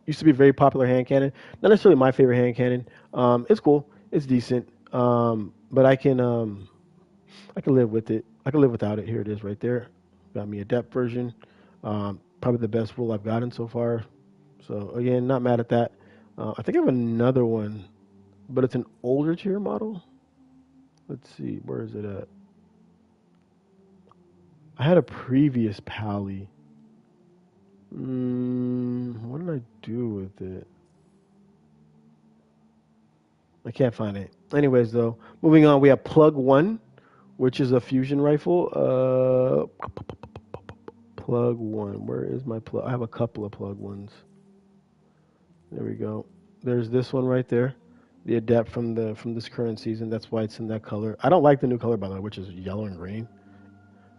Used to be a very popular hand cannon. Not necessarily my favorite hand cannon. It's cool. It's decent. But I can live with it. I can live without it. Here it is right there. Got me a depth version. Probably the best roll I've gotten so far. So again, not mad at that. I think I have another one, but it's an older tier model. Let's see, where is it at? I had a previous Pally. What did I do with it? I can't find it. Anyways, though, moving on, we have Plug 1, which is a fusion rifle. Plug 1. Where is my plug? I have a couple of Plug 1s. There we go. There's this one right there. The Adept from this current season. That's why it's in that color. I don't like the new color, by the way, which is yellow and green.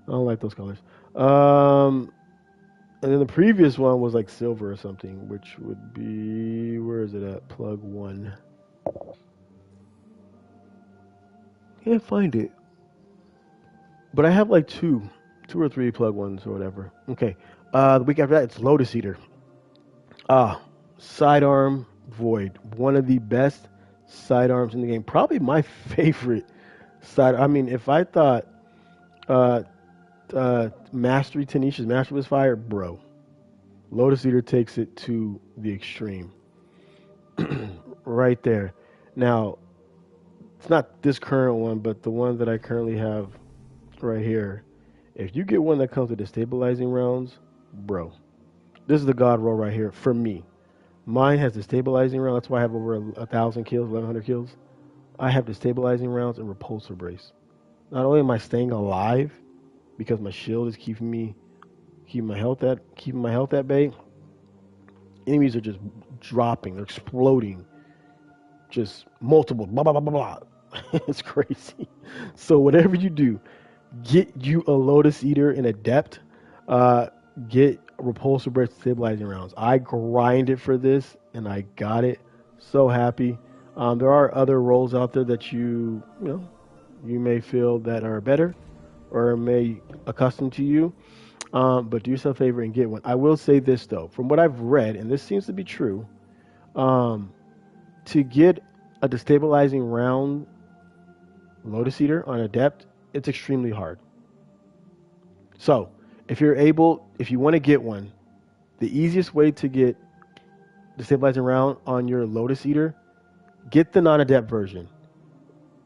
I don't like those colors. And then the previous one was like silver or something, which would be, where is it at? Plug 1. Can't find it. But I have like two or three Plug 1s or whatever. Okay. The week after that, it's Lotus Eater. Sidearm Void. One of the best sidearms in the game. Probably my favorite side. I mean, if I thought Mastery Tanisha's Mastery was fire, bro, Lotus Eater takes it to the extreme. Right there. Now, it's not this current one, but the one that I currently have right here. If you get one that comes with the stabilizing rounds, bro, this is the god roll right here for me. Mine has the stabilizing round. That's why I have over 1,000 kills, 1,100 kills. I have the stabilizing rounds and repulsor brace. Not only am I staying alive because my shield is keeping my health at bay. Enemies are just dropping. They're exploding. Just multiple. Blah, blah, blah, blah, blah. It's crazy. So whatever you do, get you a Lotus Eater and Adept. Get repulsor brace stabilizing rounds. I grinded for this and I got it. So happy. There are other rolls out there that you may feel that are better or may accustomed to you. But do yourself a favor and get one. I will say this though, from what I've read, and this seems to be true, to get a destabilizing round Lotus Eater on Adept, it's extremely hard. So, if you want to get one, the easiest way to get destabilizing round on your Lotus Eater, get the non-adept version.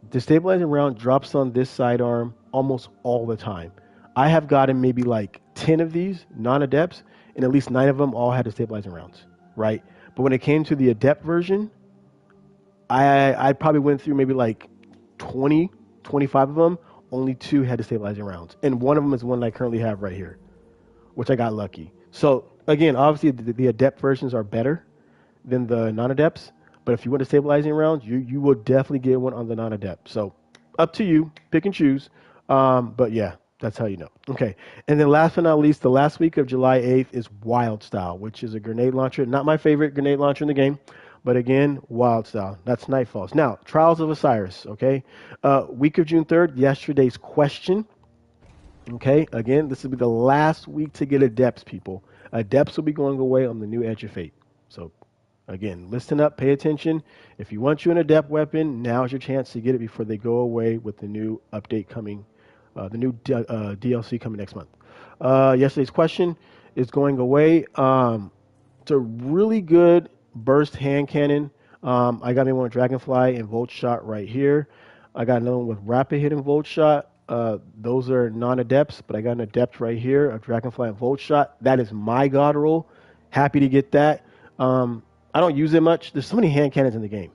Destabilizing round drops on this sidearm almost all the time. I have gotten maybe like 10 of these non-adepts, and at least 9 of them all had destabilizing rounds, right? But when it came to the adept version, I probably went through maybe like 20, 25 of them. Only 2 had destabilizing rounds, and one of them is one I currently have right here, which I got lucky. So again, obviously the adept versions are better than the non-adepts, but if you want stabilizing rounds, you will definitely get one on the non-adept. So up to you, pick and choose. But yeah, that's how you know. Okay, and then last but not least, the last week of July 8th is Wild Style, which is a grenade launcher. Not my favorite grenade launcher in the game, but again, Wild Style. That's Nightfalls. Now, Trials of Osiris. Okay, week of June 3rd, yesterday's question. Okay, again, this will be the last week to get adepts, people. Adepts will be going away on the new Edge of Fate. So, again, listen up, pay attention. If you want you an adept weapon, now's your chance to get it before they go away with the new update coming, the new DLC coming next month. Yesterday's question is going away. It's a really good burst hand cannon. I got me one with Dragonfly and Volt Shot right here. I got another one with Rapid Hit and Volt Shot. Those are non-adepts, but I got an adept right here, a Dragonfly and Volt Shot. That is my god roll. Happy to get that. I don't use it much. There's so many hand cannons in the game.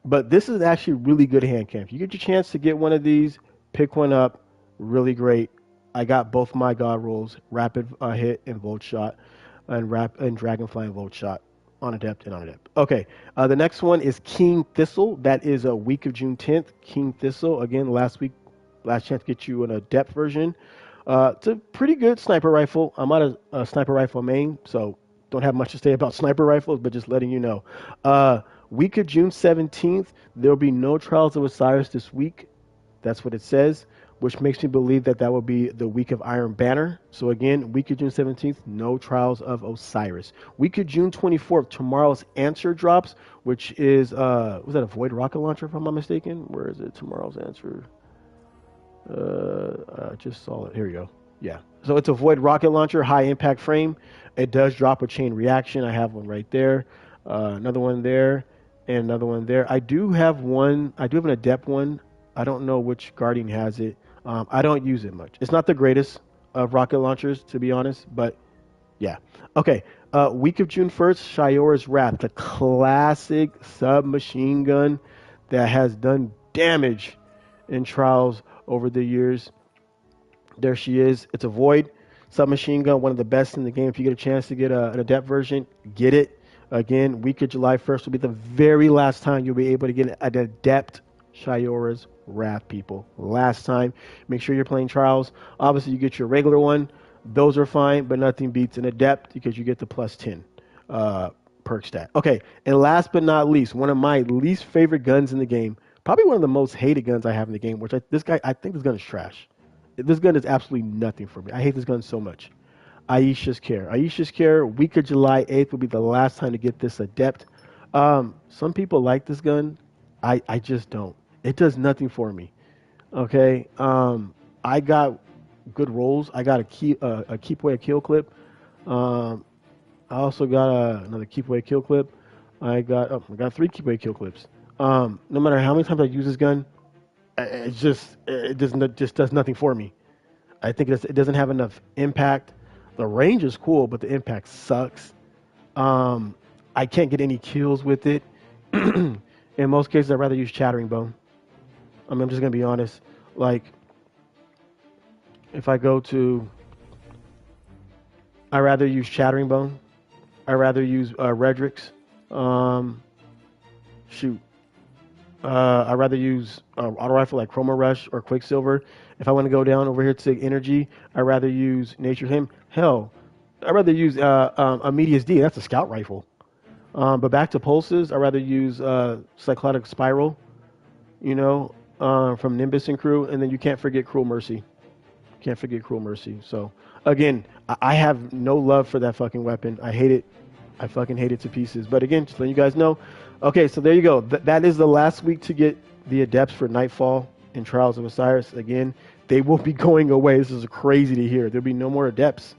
But this is actually really good hand cannon. If you get your chance to get one of these, pick one up. Really great. I got both my god rolls, Rapid Hit and Volt Shot, and Dragonfly and Volt Shot on adept and on adept. Okay, the next one is King Thistle. That is a week of June 10th. King Thistle, again, last chance to get you an adept version. It's a pretty good sniper rifle. I'm not a sniper rifle main, so don't have much to say about sniper rifles, but just letting you know. Week of June 17th, there'll be no Trials of Osiris this week. That's what it says, which makes me believe that that will be the week of Iron Banner. So again, week of June 17th, no Trials of Osiris. Week of June 24th, tomorrow's answer drops, which is, was that a Void Rocket Launcher, if I'm not mistaken? Where is it? Tomorrow's answer. I just saw it. Here we go. Yeah. So it's a Void Rocket Launcher, high impact frame. It does drop a chain reaction. I have one right there. Another one there. And another one there. I do have one. I do have an adept one. I don't know which Guardian has it. I don't use it much. It's not the greatest of rocket launchers, to be honest. But yeah. Okay. Week of June 1st, Shiora's Wrath. The classic submachine gun that has done damage in Trials over the years. There she is. It's a Void submachine gun, one of the best in the game. If you get a chance to get an adept version, get it. Again, week of July 1st will be the very last time you'll be able to get an adept Shiora's Wrath, people. Last time. Make sure you're playing Trials. Obviously, you get your regular one. Those are fine, but nothing beats an adept because you get the plus 10 perk stat. Okay, and last but not least, one of my least favorite guns in the game, probably one of the most hated guns I have in the game, which I think this gun is trash. This gun is absolutely nothing for me. I hate this gun so much. Aisha's Care. Aisha's Care, week of July 8th will be the last time to get this adept. Some people like this gun. I just don't. It does nothing for me. Okay. I got good rolls. I got a keep away kill clip. I also got another keep away kill clip. I got 3 keep away kill clips. No matter how many times I use this gun, it just does nothing for me. I think it doesn't have enough impact. The range is cool, but the impact sucks. I can't get any kills with it. In most cases, I'd rather use Chattering Bone. I mean, I'm just gonna be honest. Like, if I go to, I'd rather use Chattering Bone. I'd rather use Redrix. I'd rather use auto rifle like Chroma Rush or Quicksilver. If I want to go down over here to energy, I'd rather use Nature's Hymn. Hell, I'd rather use a Medius D. That's a scout rifle. But back to pulses, I'd rather use Cyclotic Spiral, from Nimbus and Crew. And then you can't forget Cruel Mercy. Can't forget Cruel Mercy. So, again, I have no love for that fucking weapon. I hate it. I fucking hate it to pieces. But again, just letting you guys know, Okay, so there you go. That is the last week to get the adepts for Nightfall and Trials of Osiris. Again, they will be going away. This is crazy to hear. There'll be no more adepts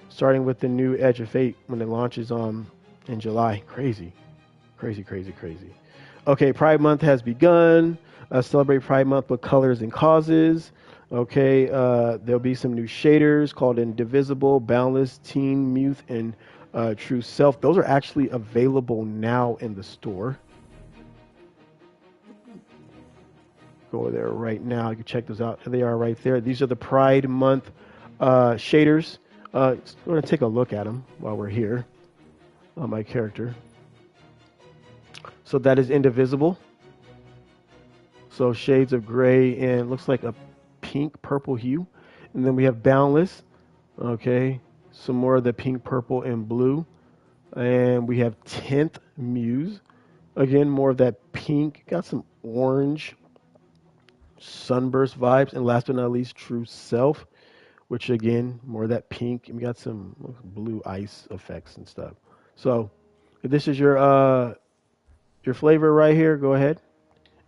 starting with the new Edge of Fate when it launches in July. Crazy, crazy, crazy, crazy. Okay, Pride Month has begun. Celebrate Pride Month with colors and causes. Okay, there'll be some new shaders called Indivisible, Boundless, Teen, Muth, and True Self. Those are actually available now in the store. Go there right now. You can check those out. They are right there. These are the Pride Month shaders. I'm going to take a look at them while we're here on my character. So that is Indivisible. So shades of gray and looks like a pink purple hue. And then we have Boundless. Okay. Some more of the pink, purple, and blue. And we have 10th Muse. Again, more of that pink. Got some orange sunburst vibes. And last but not least, True Self, which again, more of that pink. And we got some blue ice effects and stuff. So if this is your flavor right here, go ahead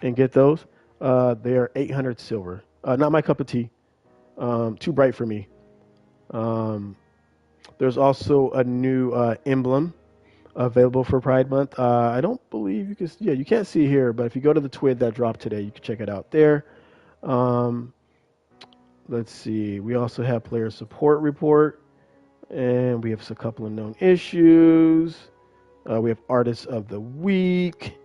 and get those. They are 800 silver. Not my cup of tea. Too bright for me. There's also a new emblem available for Pride Month. I don't believe you can. Yeah, you can't see here, but if you go to the TWID that dropped today, you can check it out there. Let's see. We also have player support report, and we have a couple of known issues. We have artists of the week.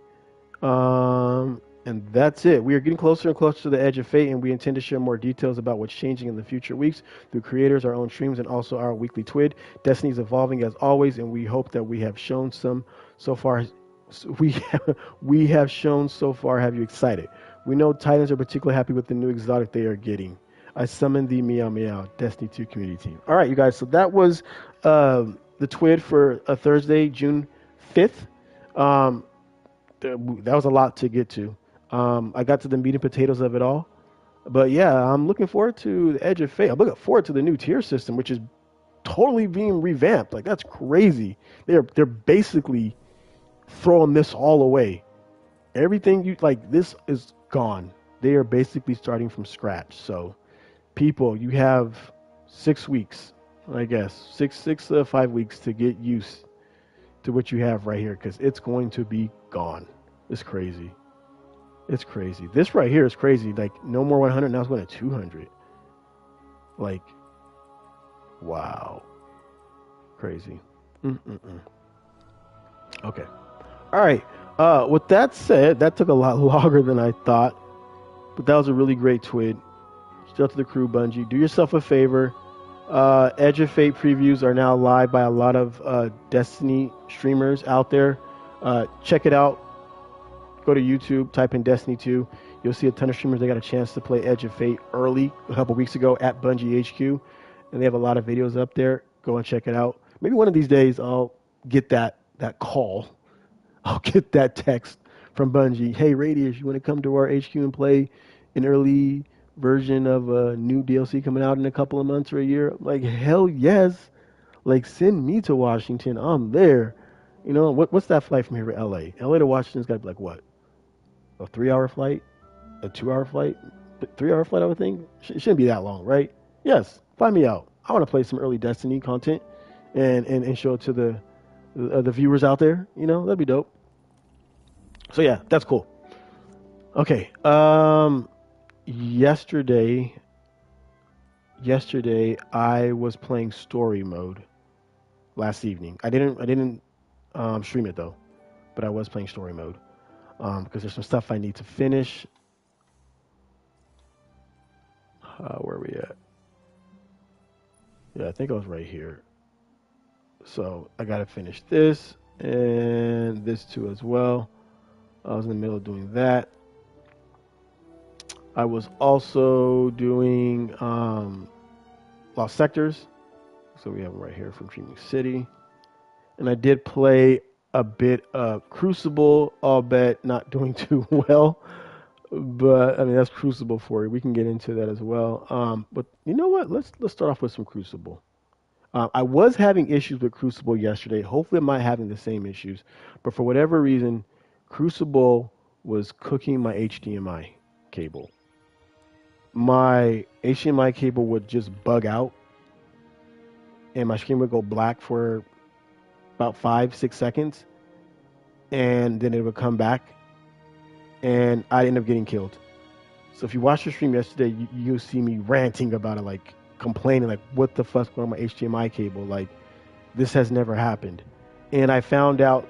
And that's it. We are getting closer and closer to the edge of fate, and we intend to share more details about what's changing in the future weeks through creators, our own streams, and also our weekly TWID. Destiny is evolving as always, and we hope that we have shown some so far. We have shown so far. Have you excited? We know Titans are particularly happy with the new exotic they are getting. I summoned the Meow Meow Destiny 2 community team. All right, you guys. So that was the TWID for a Thursday, June 5th. That was a lot to get to. I got to the meat and potatoes of it all. But yeah, I'm looking forward to the Edge of Fate. I'm looking forward to the new tier system, which is totally being revamped. Like, that's crazy. They're basically throwing this all away. Everything you like, this is gone. They are basically starting from scratch. So people, you have 6 weeks, I guess, 5 weeks to get used to what you have right here, because it's going to be gone. It's crazy. It's crazy. This right here is crazy. Like, no more 100. Now it's going to 200. Like, wow. Crazy. Okay. All right. With that said, that took a lot longer than I thought. But that was a really great TWID. Still to the crew, Bungie. Do yourself a favor. Edge of Fate previews are now live by a lot of Destiny streamers out there. Check it out. Go to YouTube, type in Destiny 2. You'll see a ton of streamers. They got a chance to play Edge of Fate early a couple weeks ago at Bungie HQ. And they have a lot of videos up there. Go and check it out. Maybe one of these days I'll get that call. I'll get that text from Bungie. Hey, Radius, you want to come to our HQ and play an early version of a new DLC coming out in a couple of months or a year? I'm like, hell yes. Like, send me to Washington. I'm there. You know, what's that flight from here to LA? LA to Washington's got to be like, what? A 3-hour flight? A 2-hour flight? 3-hour flight, I would think? It shouldn't be that long, right? Yes, fly me out. I want to play some early Destiny content and show it to the viewers out there. You know, that'd be dope. So yeah, that's cool. Okay. Yesterday I was playing story mode last evening. I didn't stream it though, but I was playing story mode because there's some stuff I need to finish. Where are we at? Yeah, I think I was right here. So I gotta finish this and this too as well. I was in the middle of doing that. I was also doing Lost Sectors. So we have them right here from Dreaming City. And I did play a bit of Crucible, albeit not doing too well. But I mean, that's Crucible for you. We can get into that as well. But you know what? Let's start off with some Crucible. I was having issues with Crucible yesterday. Hopefully, I'm not having the same issues. But for whatever reason, Crucible was cooking my HDMI cable. My HDMI cable would just bug out, and my screen would go black for about 5-6 seconds, and then it would come back, and I'd end up getting killed. So if you watched the stream yesterday, you'll see me ranting about it, like complaining, like what the fuck's going on with my HDMI cable? Like this has never happened. And I found out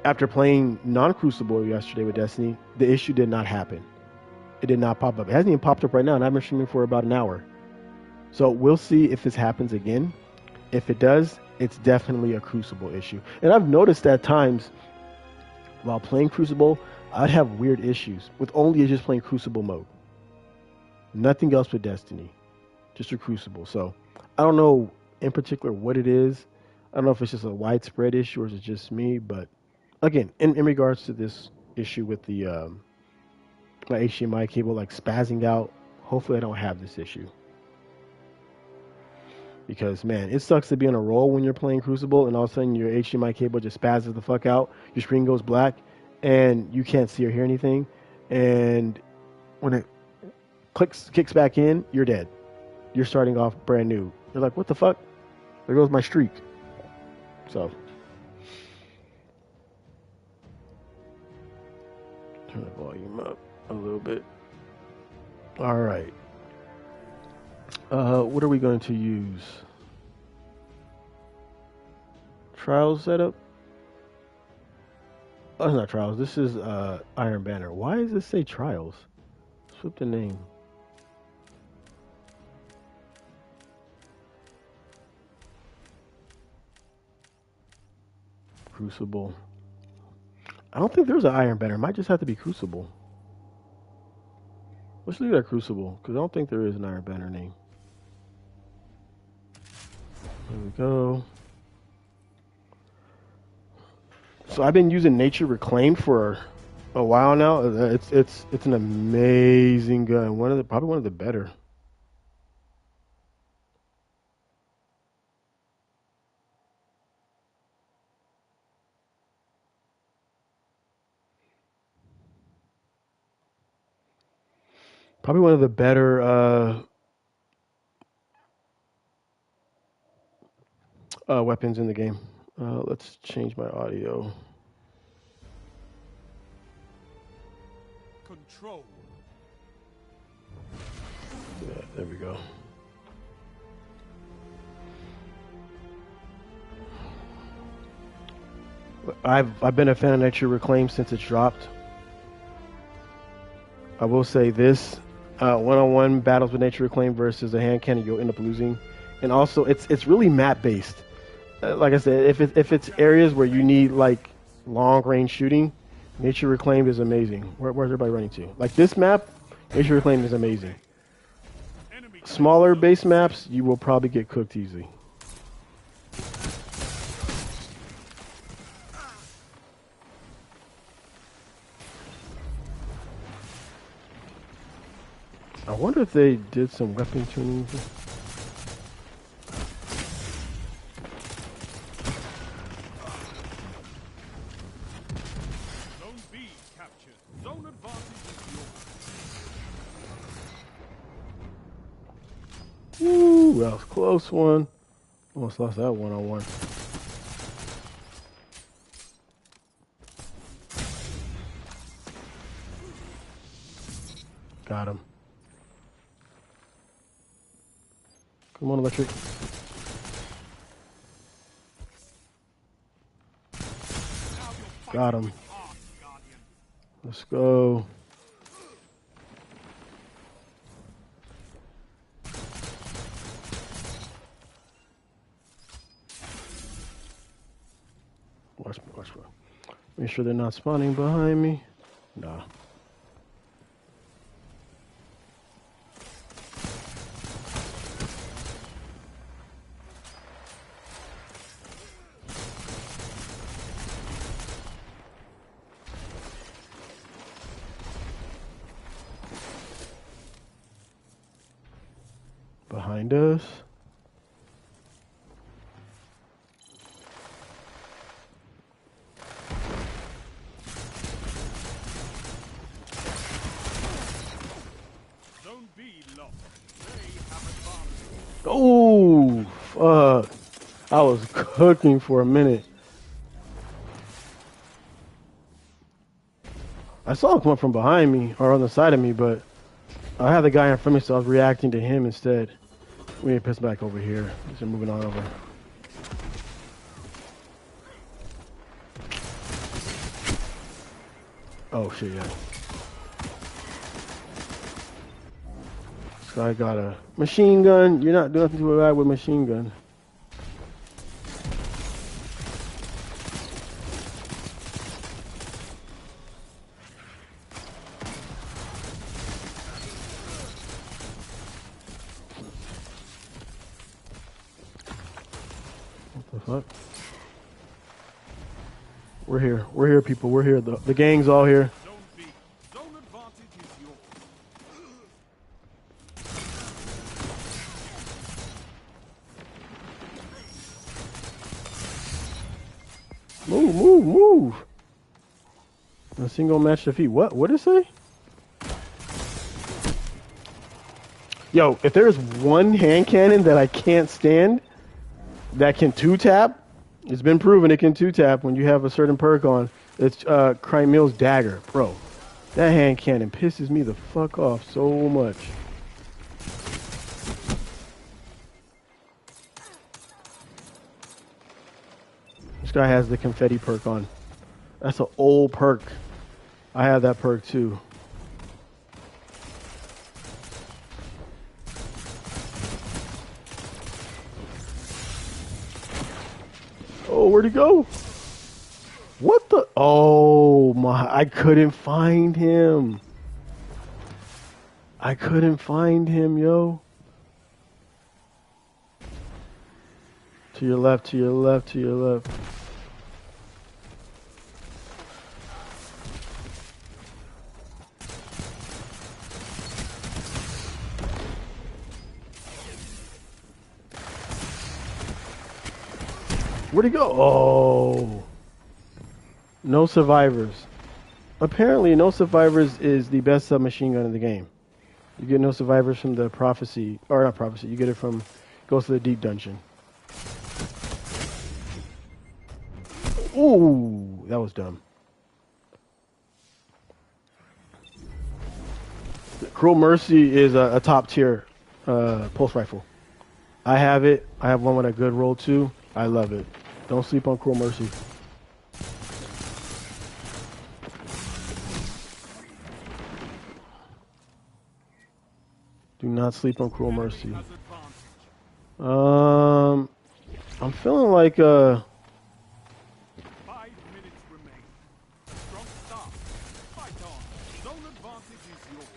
after playing non-Crucible yesterday with Destiny, the issue did not happen. It did not pop up. It hasn't even popped up right now, and I've been streaming for about an hour. So we'll see if this happens again. If it does, it's definitely a Crucible issue. And I've noticed at times while playing Crucible, I'd have weird issues with only just playing Crucible mode. Nothing else with Destiny, just a Crucible. So I don't know in particular what it is. I don't know if it's just a widespread issue or is it just me. But again, in regards to this issue with the my HDMI cable like spazzing out, hopefully I don't have this issue. Because man, it sucks to be on a roll when you're playing Crucible and all of a sudden your HDMI cable just spazzes the fuck out. Your screen goes black and you can't see or hear anything. And when it kicks back in, you're dead. You're starting off brand new. You're like, what the fuck? There goes my streak. So turn the volume up a little bit. All right. What are we going to use? Trials setup? Oh, it's not Trials. This is Iron Banner. Why does this say Trials? Flip the name. Crucible. I don't think there's an Iron Banner. It might just have to be Crucible. Let's leave that Crucible, because I don't think there is an Iron Banner name. There we go. So I've been using Nature Reclaimed for a while now. It's an amazing gun. Probably one of the better. Probably one of the better weapons in the game. Let's change my audio. Control. Yeah, there we go. I've been a fan of Nature Reclaim since it's dropped. I will say this: one-on-one battles with Nature Reclaim versus a hand cannon, you'll end up losing. And also, it's really map based. Like I said, if it's areas where you need like long range shooting, Nature Reclaimed is amazing. Where's everybody running to? Like this map, Nature Reclaimed is amazing. Smaller base maps, you will probably get cooked easily. I wonder if they did some weapon tuning. Ooh, that was a close one. Almost lost that one-on-one. Got him. Come on, Electric. Got him. Let's go. Watch me. Make sure they're not spawning behind me. Nah. Behind us. I was cooking for a minute. I saw him come from behind me or on the side of me, but I had the guy in front of me, so I was reacting to him instead. We need to piss back over here. Just moving on over. Oh shit, yeah. This guy got a machine gun. You're not doing nothing to a guy with a machine gun. What the fuck? We're here. We're here, people. We're here. The gang's all here. Move, move, move. A single match defeat. What? What did it say? Yo, if there's one hand cannon that I can't stand that can two-tap, it's been proven it can two-tap when you have a certain perk on. It's Crimill's Dagger. Bro, that hand cannon pisses me the fuck off so much. This guy has the confetti perk on. That's an old perk. I have that perk too. Oh, where'd he go? What the? Oh my, I couldn't find him. I couldn't find him, yo. To your left, to your left, to your left. Where'd he go? Oh. No survivors. Apparently, no survivors is the best submachine gun in the game. You get no survivors from the prophecy, or not prophecy, you get it from Ghost of the Deep dungeon. Ooh, that was dumb. Cruel Mercy is a top tier pulse rifle. I have it. I have one with a good roll too. I love it. Don't sleep on Cruel Mercy. Do not sleep on Cruel Mercy. I'm feeling like 5 minutes remain. Strong start. Fight on. Zone advantage is yours.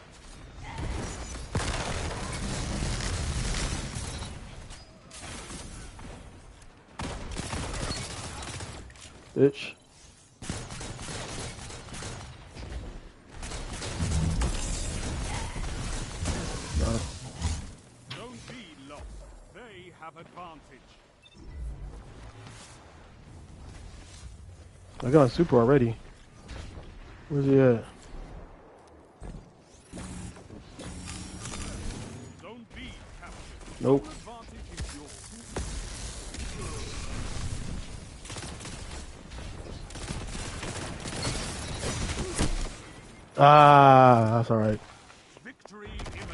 bitch. Don't be lost. They have advantage. I got a super already. Where's he at? Zone B captured. Nope. Zone advantage is yours. Ah, that's alright. Victory imminent.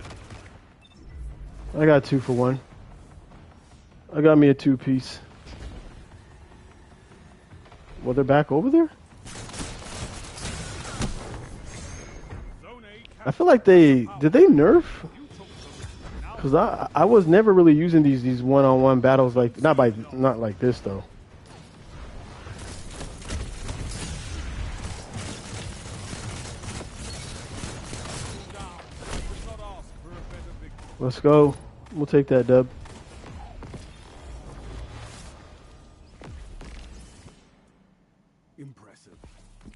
I got 2 for 1. I got me a 2-piece. Well, they're back over there? Zone A I feel like did they nerf? Because I was never really using these one-on-one battles like, not like this though. Let's go. We'll take that dub. Impressive.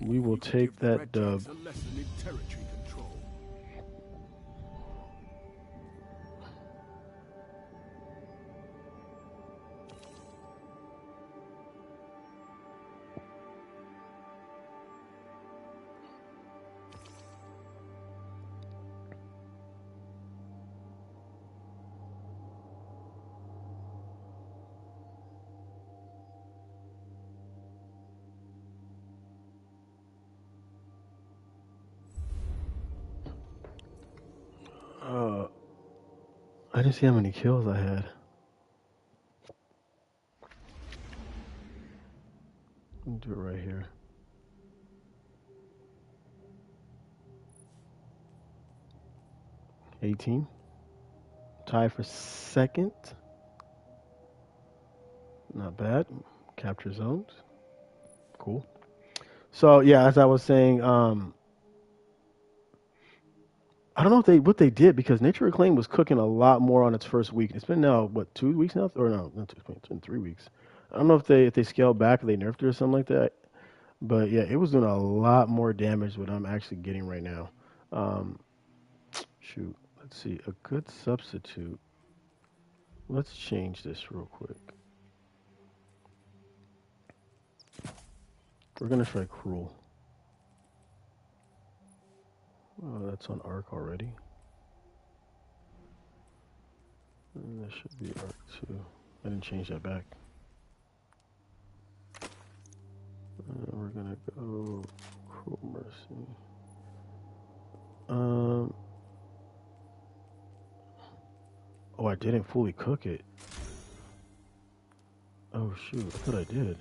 We will take that dub. A lesson in territory control. I didn't see how many kills I had. Let me do it right here. 18. Tied for second. Not bad. Capture zones. Cool. So yeah, as I was saying, I don't know what they did because Nature Reclaim was cooking a lot more on its first week. It's been now what 2 weeks now, or no, not 2, it's been 3 weeks. I don't know if they scaled back or they nerfed it or something like that. But yeah, it was doing a lot more damage than I'm actually getting right now. Um, shoot, let's see, a good substitute. Let's change this real quick. We're gonna try Cruel. Oh, that's on Arc already. And that should be Arc 2. I didn't change that back. We're gonna go Cruel Mercy. Oh, I didn't fully cook it. Oh shoot, I thought I did.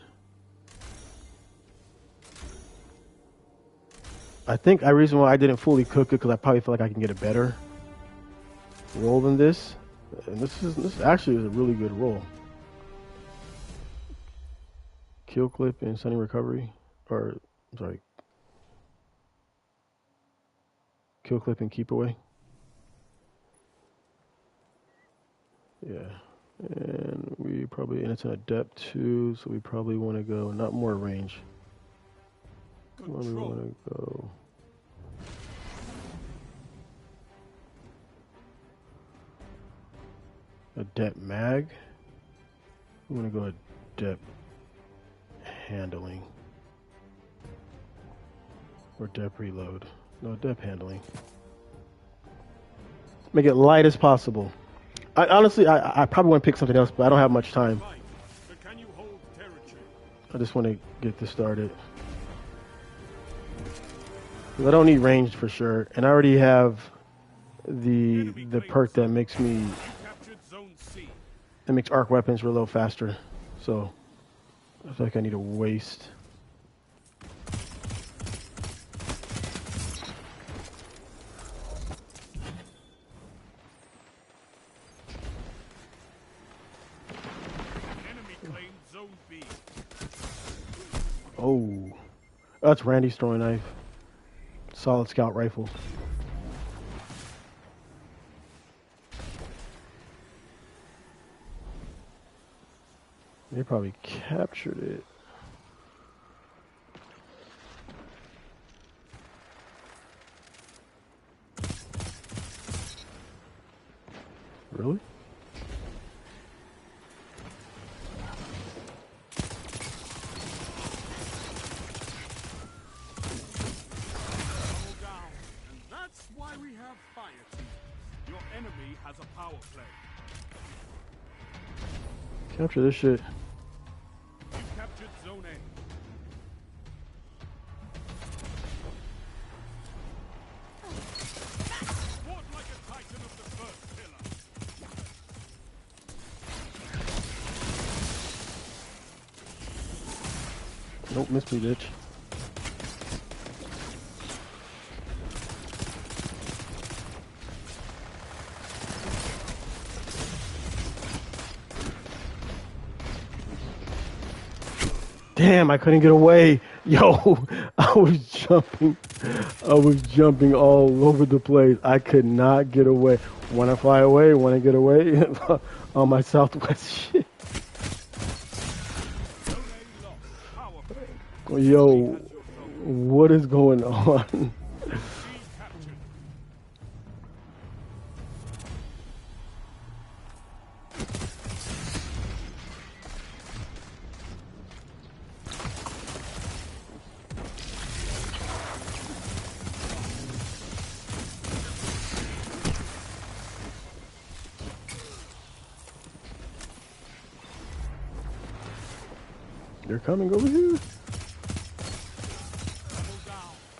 I think the reason why I didn't fully cook it because I probably feel like I can get a better roll than this. And this actually is a really good roll. Kill clip and stunning recovery, or sorry, kill clip and keep away. Yeah, and it's an adept too, so we probably want to go not more range. We want to go. Adept mag. We want to go adept handling. Or adept reload. No, adept handling. Make it light as possible. Honestly, I probably want to pick something else, but I don't have much time. I just want to get this started. I don't need ranged for sure, and I already have the perk that makes arc weapons reload faster. So I feel like I need to waste. Oh, that's Randy's throwing knife. Solid scout rifle. They probably captured it. Really? Capture this shit. You captured Zone A. Fought like a titan of the first pillar. Nope, missed me, bitch. Damn, I couldn't get away. Yo, I was jumping all over the place. I could not get away. Want to fly away? Want to get away? On my southwest shit. Yo, what is going on? They're coming over here.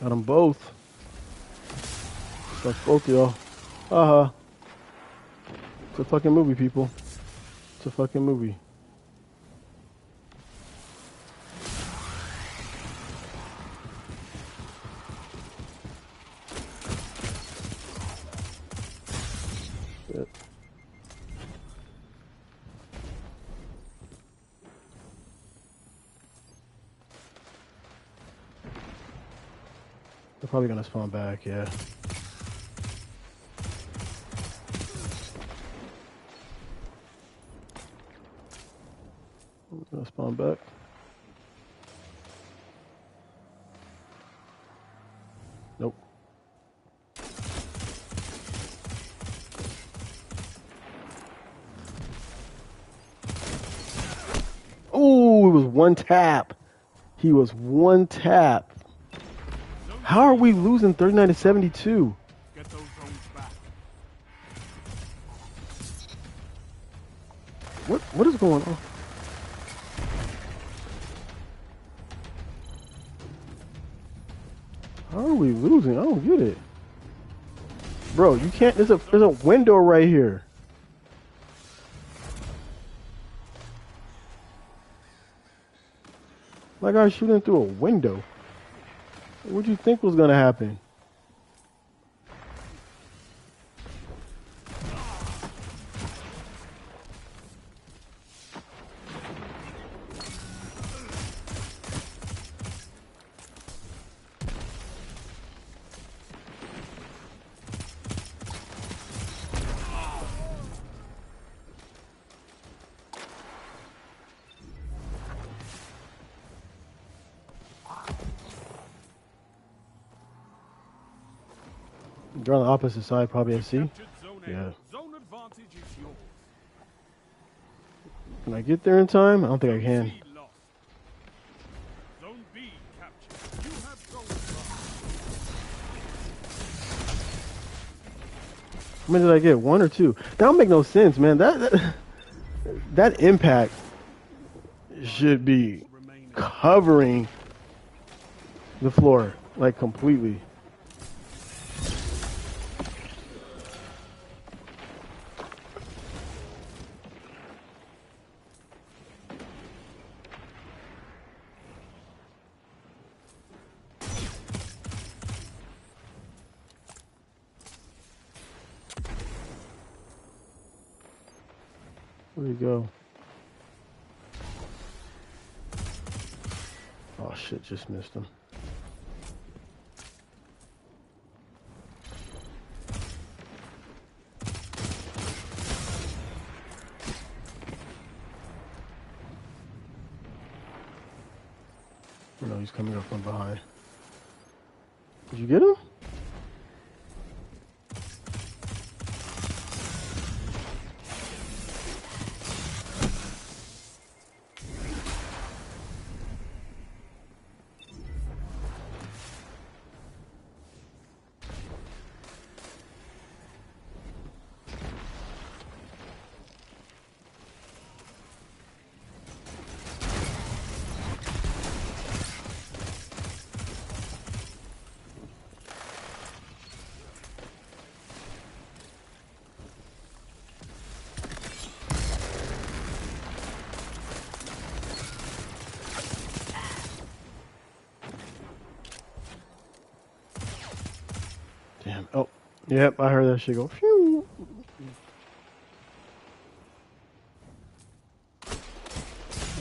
Got them both. That's both of y'all. a fucking movie, people. It's a fucking movie. Yep. They're probably gonna spawn back, yeah. Gonna spawn back. Nope. Oh, it was one tap. He was one tap. How are we losing 39 to 72? Get those zones back. What is going on? How are we losing? I don't get it. Bro, you can't there's a window right here. Like I was shooting through a window. What do you think was gonna happen? You're on the opposite side, probably at C. Captured zone A. Yeah. Zone advantage is yours. Can I get there in time? I don't think I can. C lost. Zone B captured. You have zone advantage. How many did I get? One or two? That don't make no sense, man. That impact should be Remaining. covering the floor like completely. Where'd he go? Oh shit, just missed him. Oh, no, he's coming up from behind. Did you get him? Damn. Oh, yep, I heard that shit go. Phew.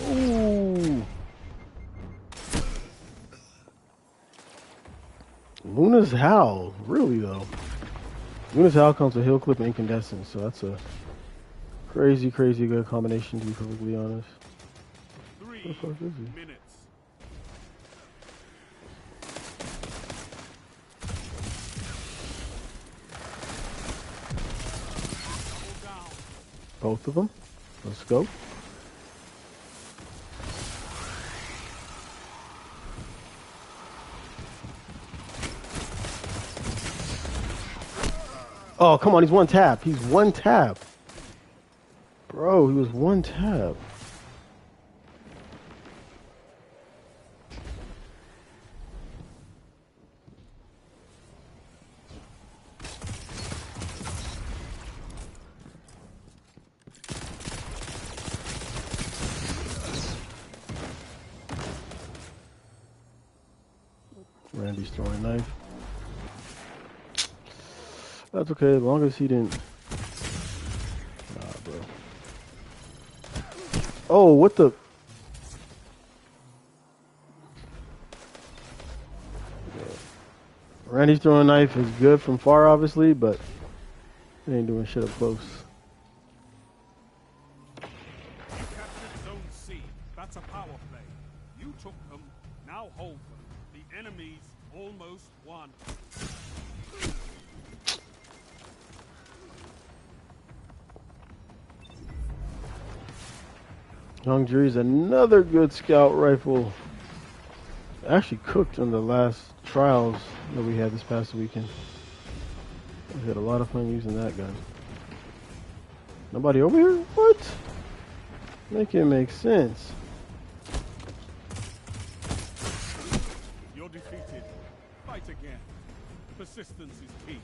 Ooh. Luna's Howl. Really, though. Luna's Howl comes with Hill Clip and Incandescent, so that's a crazy, crazy good combination, to be perfectly honest. 3 Where the fuck is he? minutes. Double down. Both of them. Let's go. Oh, come on. He's one tap. He's one tap. Bro, he was one tap. Randy's throwing a knife. That's okay, as long as he didn't. Nah, bro. Oh, what the? Randy's throwing a knife is good from far, obviously, but it ain't doing shit up close. You captured Zone C. That's a power play. You took them. Now hold them. The enemy's almost won. Young Jury's another good scout rifle. Actually cooked in the last trials that we had this past weekend. We had a lot of fun using that gun. Nobody over here? What? Make it make sense. You're defeated. Fight again. Persistence is key.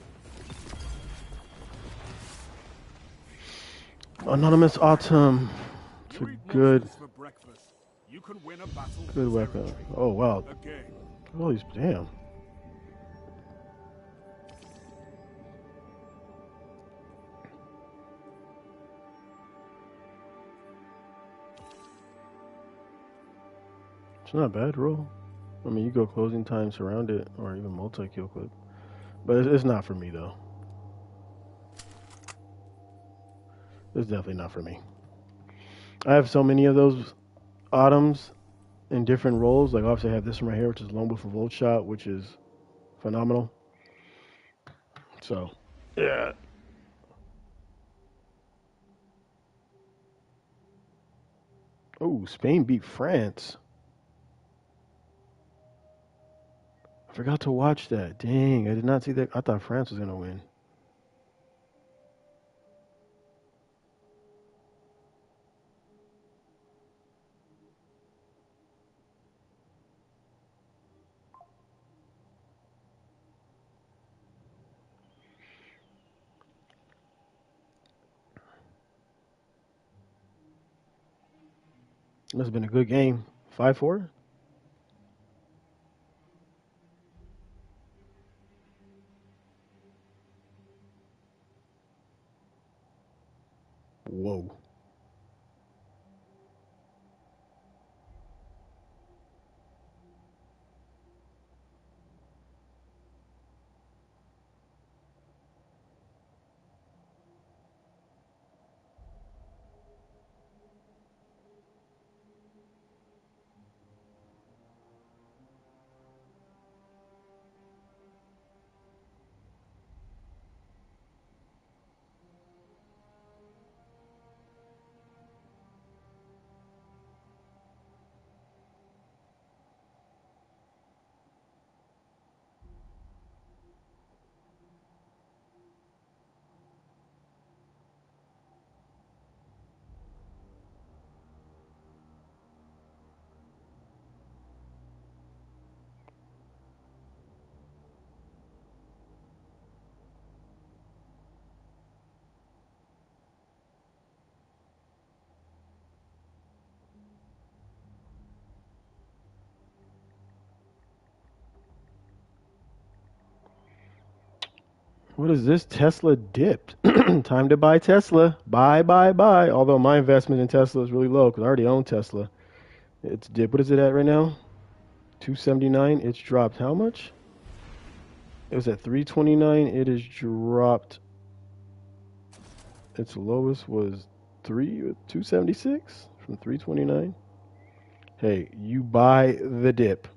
Anonymous Autumn. It's a You eat good, monsters for breakfast. You can win a battle good for weapon. territory. Oh wow. Again. Oh, these damn. It's not a bad roll. I mean, you go closing time, surround it, or even multi-kill clip. But it's not for me, though. It's definitely not for me. I have so many of those Autumns in different roles. Like, obviously, I have this one right here, which is Lone Wolf Revolt Shot, which is phenomenal. So, yeah. Oh, Spain beat France. I forgot to watch that. Dang, I did not see that. I thought France was going to win. Must have been a good game. 5-4? Whoa. What is this? Tesla dipped. Time to buy Tesla. Buy, buy, buy. Although my investment in Tesla is really low because I already own Tesla. It's dipped. What is it at right now? 279. It's dropped how much? It was at 329. It is dropped. Its lowest was 276 from 329. Hey, you buy the dip.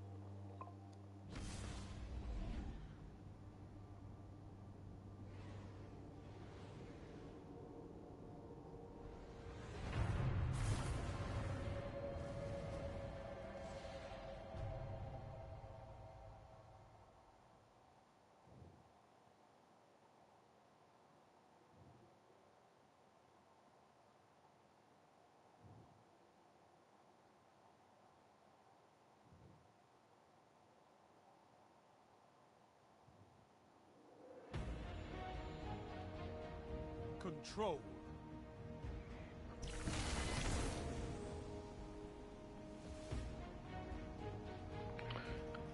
Control.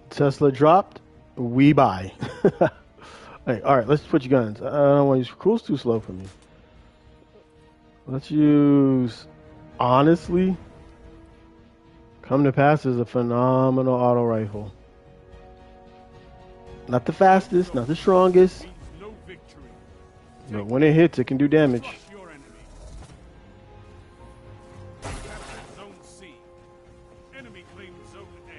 Tesla dropped. We buy. Hey, all right, let's switch guns. I don't want to use cruel's too slow for me. Let's use honestly. Come to Pass is a phenomenal auto rifle. Not the fastest, not the strongest, Means no victory. but when it hits, it can do damage. Crush your enemy. Captured Zone C. Enemy claims Zone A.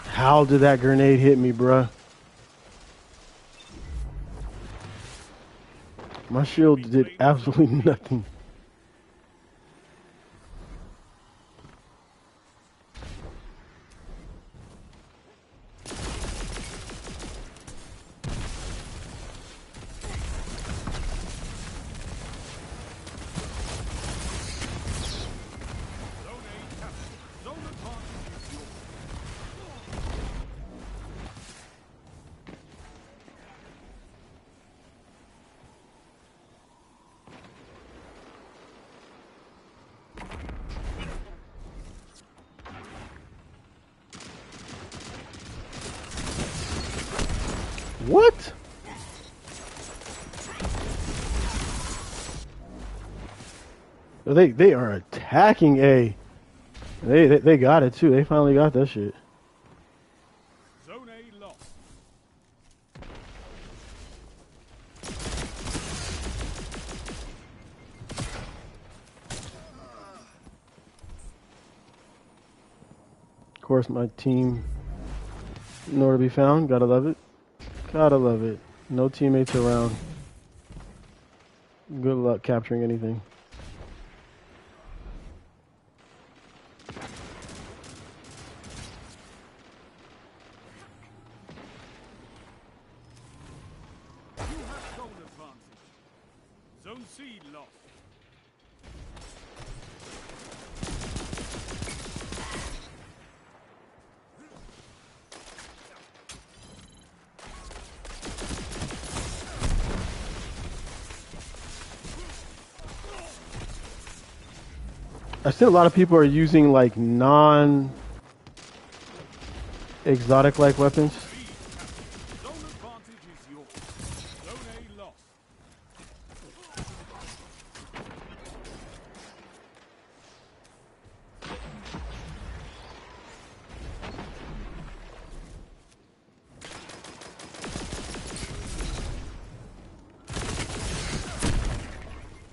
How did that grenade hit me, bruh? My shield did absolutely nothing. Zone A captured. Zone advantage is yours. What? They are attacking A. They got it too. They finally got that shit. Zone A lost. Of course, my team nowhere to be found. Gotta love it. Gotta love it. No teammates around. Good luck capturing anything. You have zone advantage. Zone C lost. I've seen a lot of people are using like exotic like weapons. B captured. Zone advantage is yours. Zone A lost.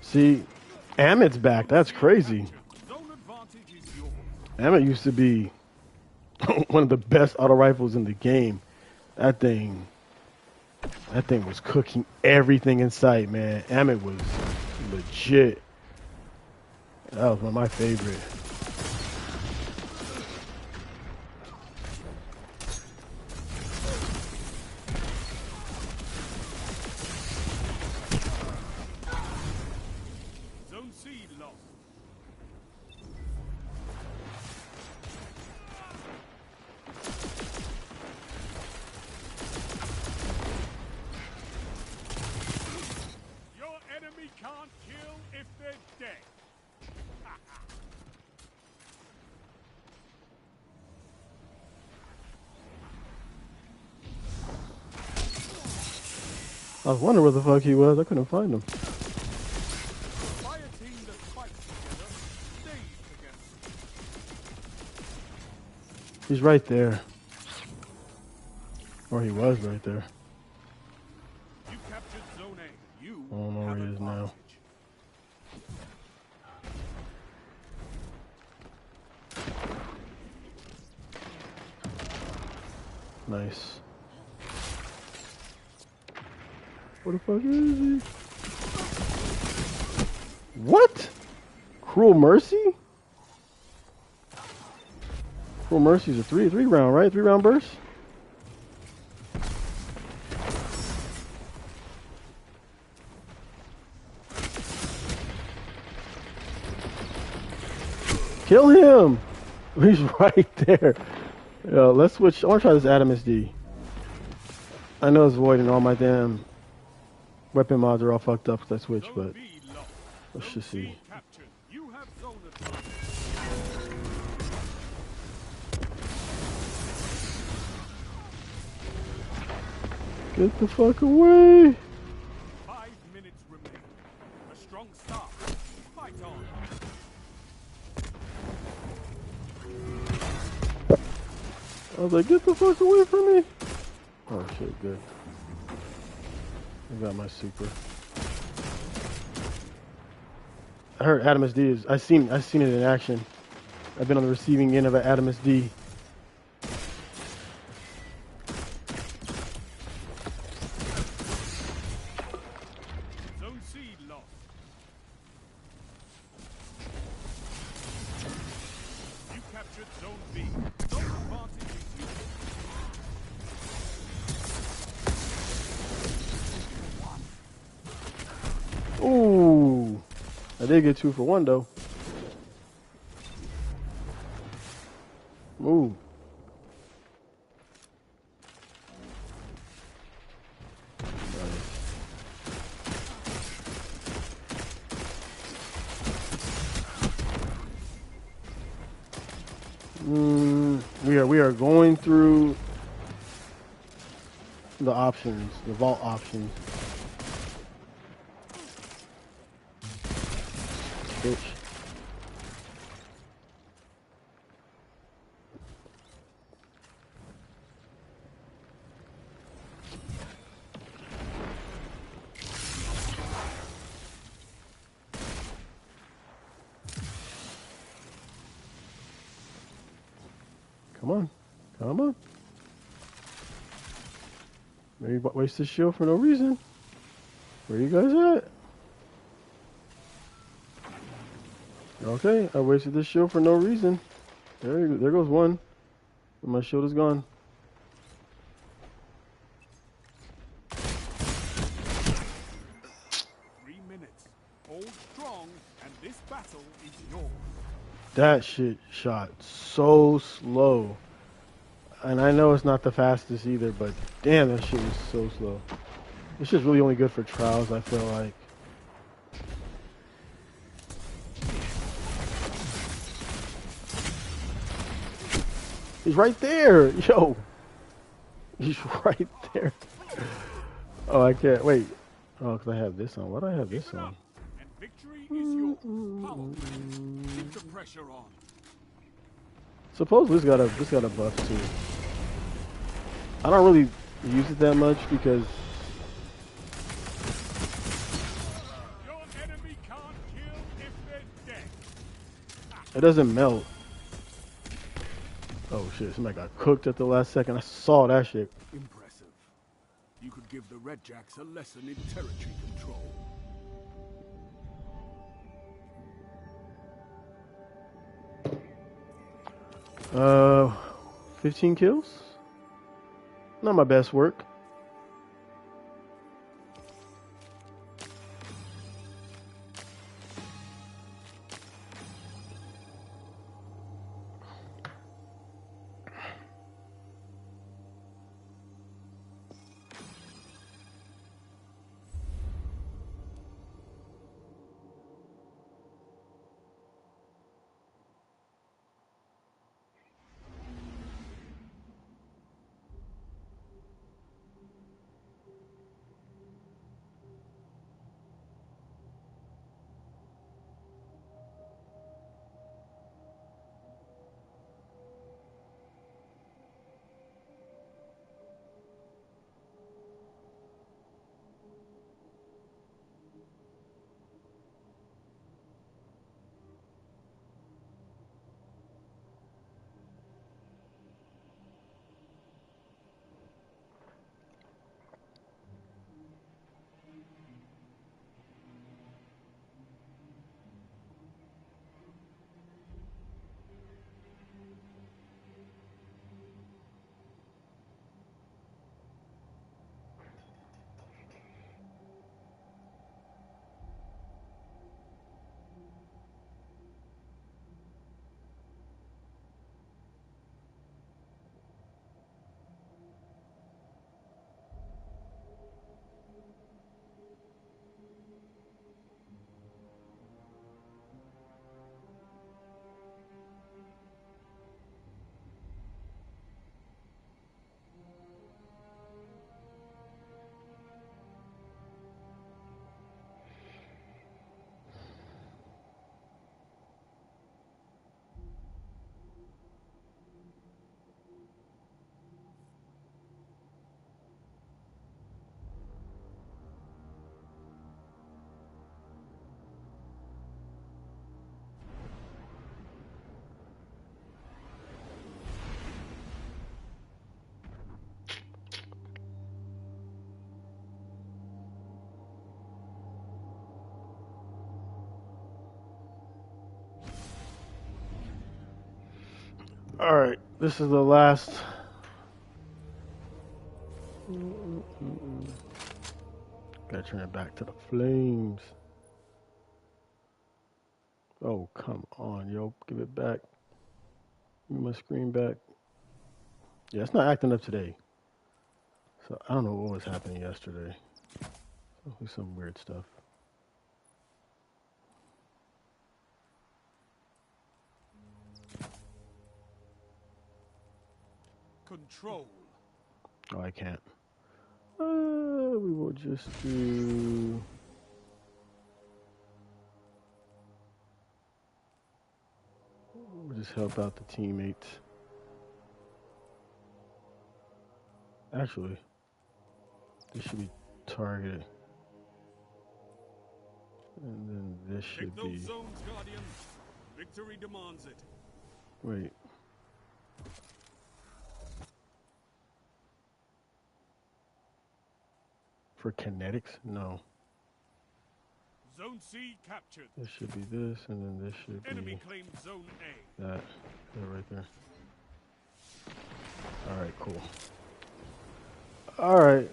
See, Amit's back. That's crazy. Zone advantage is yours. Amit used to be one of the best auto rifles in the game. That thing was cooking everything in sight, man. Amit was legit. That was one of my favorite. Zone C lost. Your enemy can't kill if they're dead. I was wondering where the fuck he was. I couldn't find him. By a team that fights together, stays together. He's right there. Or he was right there. You captured Zone A. You I don't know have where he is now. advantage. Nice. Where the fuck is he? What? Cruel Mercy? Cruel Mercy's a three round, right? 3-round burst? Kill him! He's right there. Yo, let's switch. I want to try this Adam SD. I know it's void and all my damn weapon mods are all fucked up because I switched, Zone but B lost. let's Zone just C see. captured. You have zone advantage. Get the fuck away! 5 minutes remain. A strong start. Fight on. I was like, get the fuck away from me! Oh shit, good. I got my super. I heard Adam SD is. I seen it in action. I've been on the receiving end of an Adam SD. Zone C lost. You captured Zone B. Zone advantage is yours. Ooh, I did get 2 for 1 though. Ooh. We are going through the options, the vault options. Bitch. Come on. Come on. Maybe waste this shield for no reason. Where you guys at? Okay, I wasted this shield for no reason. There goes one. My shield is gone. 3 minutes. Hold strong, and this battle is yours. That shit shot so slow. And I know it's not the fastest either, but damn, that shit was so slow. This shit's really only good for trials, I feel like. He's right there! Yo! He's right there. Oh, I can't. Wait. Oh, because I have this on. Why do I have this Keep it on? up, and victory is yours. Power play. Keep the pressure on. Suppose this got a buff too. I don't really use it that much because Your enemy can't kill if they're dead. it doesn't melt. Oh shit, somebody got cooked at the last second. I saw that shit. Impressive. You could give the Red Jacks a lesson in territory control. 15 kills? Not my best work. Alright, this is the last. Gotta turn it back to the flames. Oh, come on, yo. Give it back. Give me my screen back. Yeah, it's not acting up today. So I don't know what was happening yesterday. Probably some weird stuff. Control. Oh, I can't. We will just do. We'll just help out the teammates. Actually, this should be targeted. And then this should Take those be. zones, Guardian. Victory demands it. Wait. For kinetics? No. Zone C captured. This should be this, and then this should Enemy be claimed Zone A. that. That right there. Alright, cool. Alright.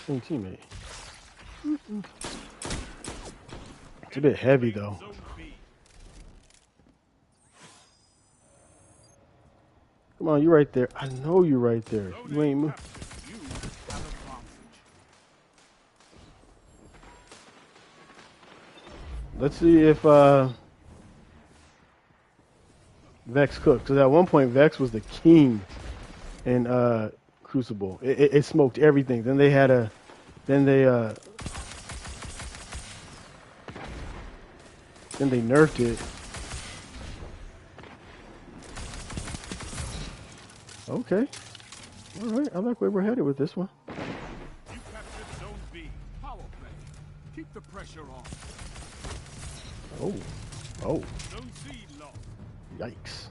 Same teammate. It's a bit heavy though. Zone B. Come on, you right there. I know you right there. Zone You A ain't moving. captured. You have advantage. Let's see if Vex cooked. Because at one point Vex was the king in Crucible. It smoked everything. Then they had a. Then they nerfed it. Okay. All right. I like where we're headed with this one. You captured Zone B. Power play. Keep the pressure on. Oh. Oh. Zone C lost. Yikes.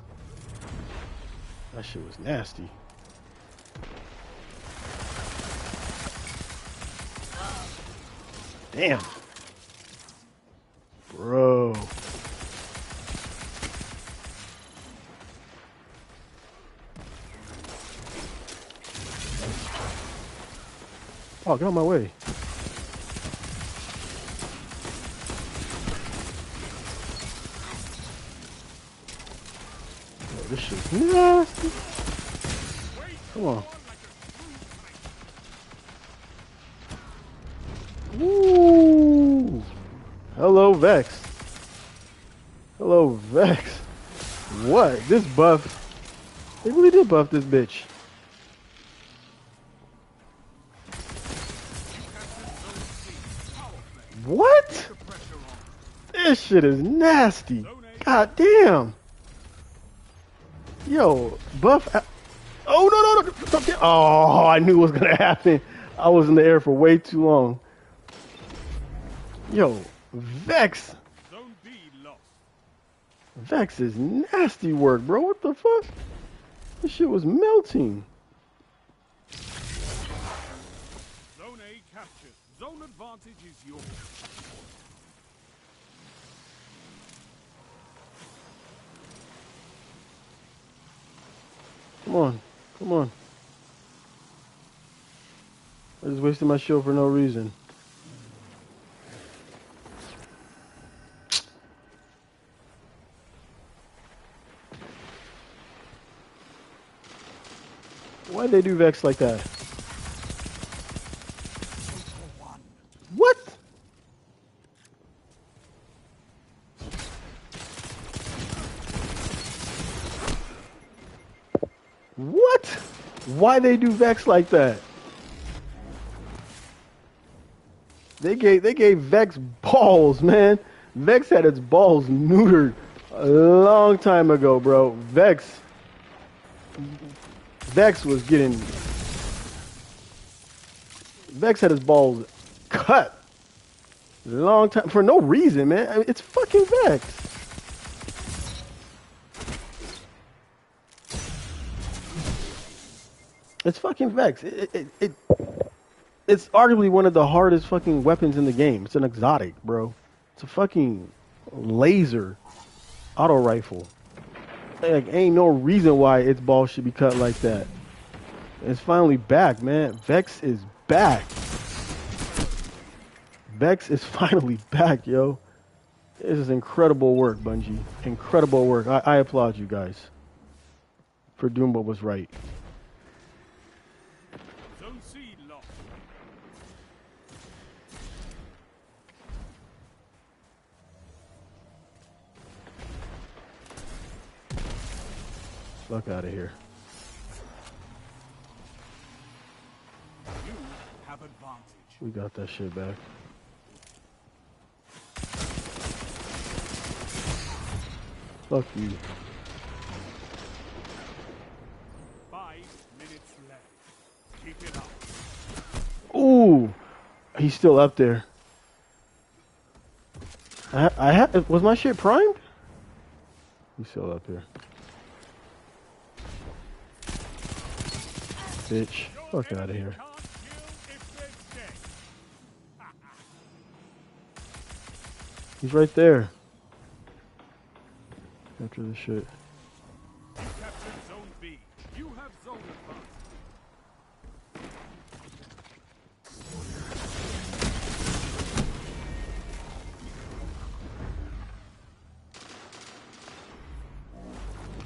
That shit was nasty. Damn. Bro. Oh, get out of my way. Oh, this shit's nasty. Come on. Woo! Hello, Vex. Hello, Vex. What? This buff. They really did buff this bitch. What? This shit is nasty. God damn. Yo, buff. Oh, no, no, no. Oh, I knew it was going to happen. I was in the air for way too long. Yo, Vex. Zone B lost. Vex is nasty work, bro. What the fuck? This shit was melting. Zone A captured. Zone advantage is yours. Come on. Come on. I just wasted my shield for no reason. Why'd they do Vex like that? What? What? Why they do Vex like that? They gave Vex balls, man. Vex had its balls neutered a long time ago, bro. Vex was getting. Vex had his balls cut a long time for no reason, man. I mean, it's fucking Vex. It's fucking Vex. It's arguably one of the hardest fucking weapons in the game. It's an exotic, bro. It's a fucking laser auto rifle. Like, ain't no reason why its ball should be cut like that. It's finally back, man. Vex is back. Vex is finally back, yo. This is incredible work, Bungie. Incredible work. I applaud you guys for doing what was right. Zone C lost. Fuck out of here. You have advantage. We got that shit back. Fuck you. 5 minutes left. Keep it up. Ooh, he's still up there. Was my shit primed? He's still up here. Bitch, fuck out of here. Can't kill if they're dead. He's right there. After the shit. You captured Zone B. You have zone advantage.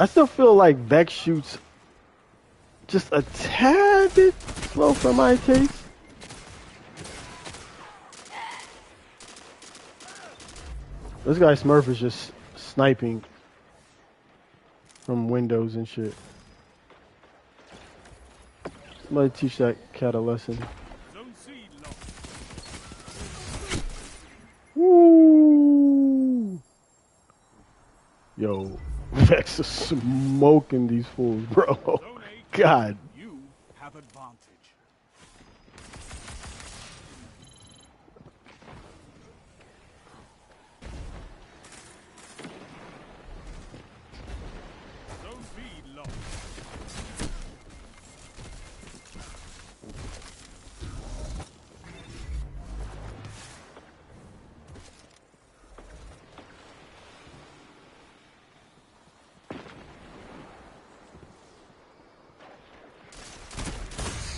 I still feel like Vex shoots just a tad bit slow for my taste. This guy Smurf is just sniping from windows and shit. Somebody teach that cat a lesson. Zone C lost. Woo! Yo, Vex is smoking these fools, bro. Zone A. God. You have advantage. Zone B lost.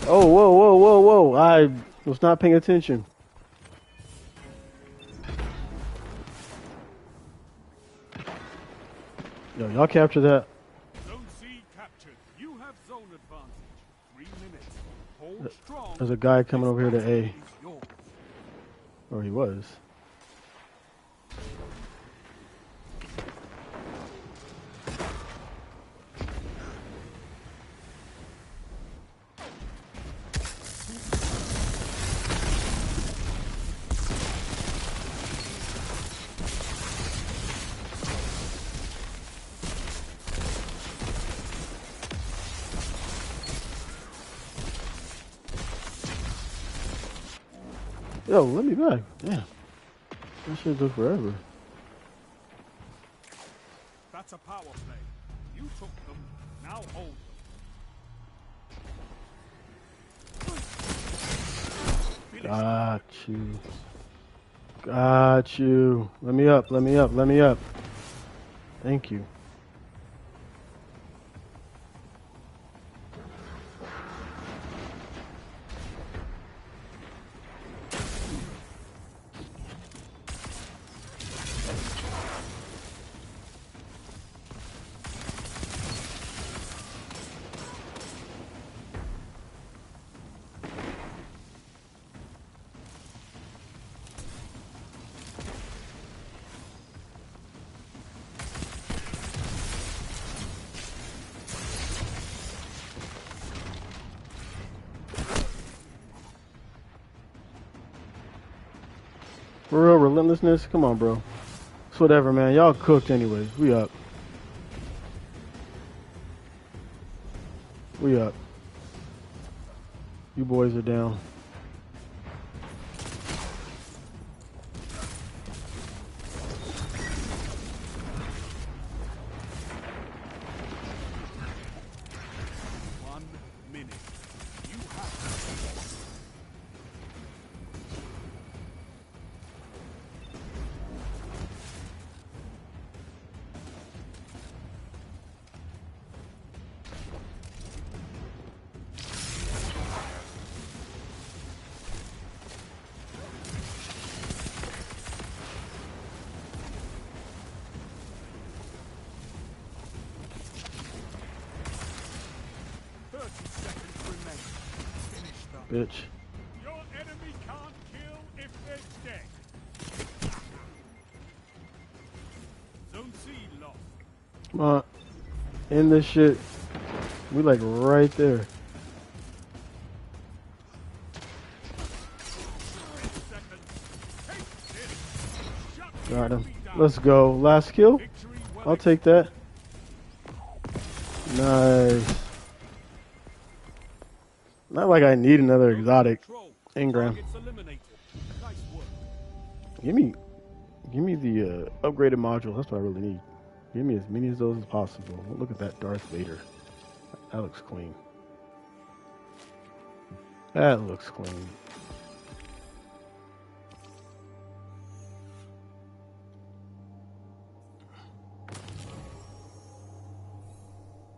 Oh, whoa, whoa, whoa, whoa. I was not paying attention. Yo, y'all capture that. Zone C captured. You have zone advantage. 3 minutes. Hold strong. There's a guy coming over here to A. Is yours. Or he was. Yo, let me back. Damn. That shit took forever. That's a power play. You took them. Now hold them. Got you. Got you. Let me up, let me up, let me up. Thank you. For real, relentlessness? Come on, bro. It's whatever, man. Y'all cooked anyways. We up. We up. You boys are down. bitch. Your enemy can't kill if they're dead. Zone C lost. Come on. End this shit. We like right there. 10 seconds. Take this. Shut Got him. me down. Let's go. Last kill. Victory well I'll take that. Nice. Not like I need another exotic control. engram. Targets eliminated. Nice work. Give me the upgraded module. That's what I really need. Give me as many of those as possible. Look at that Darth Vader. That looks clean. That looks clean.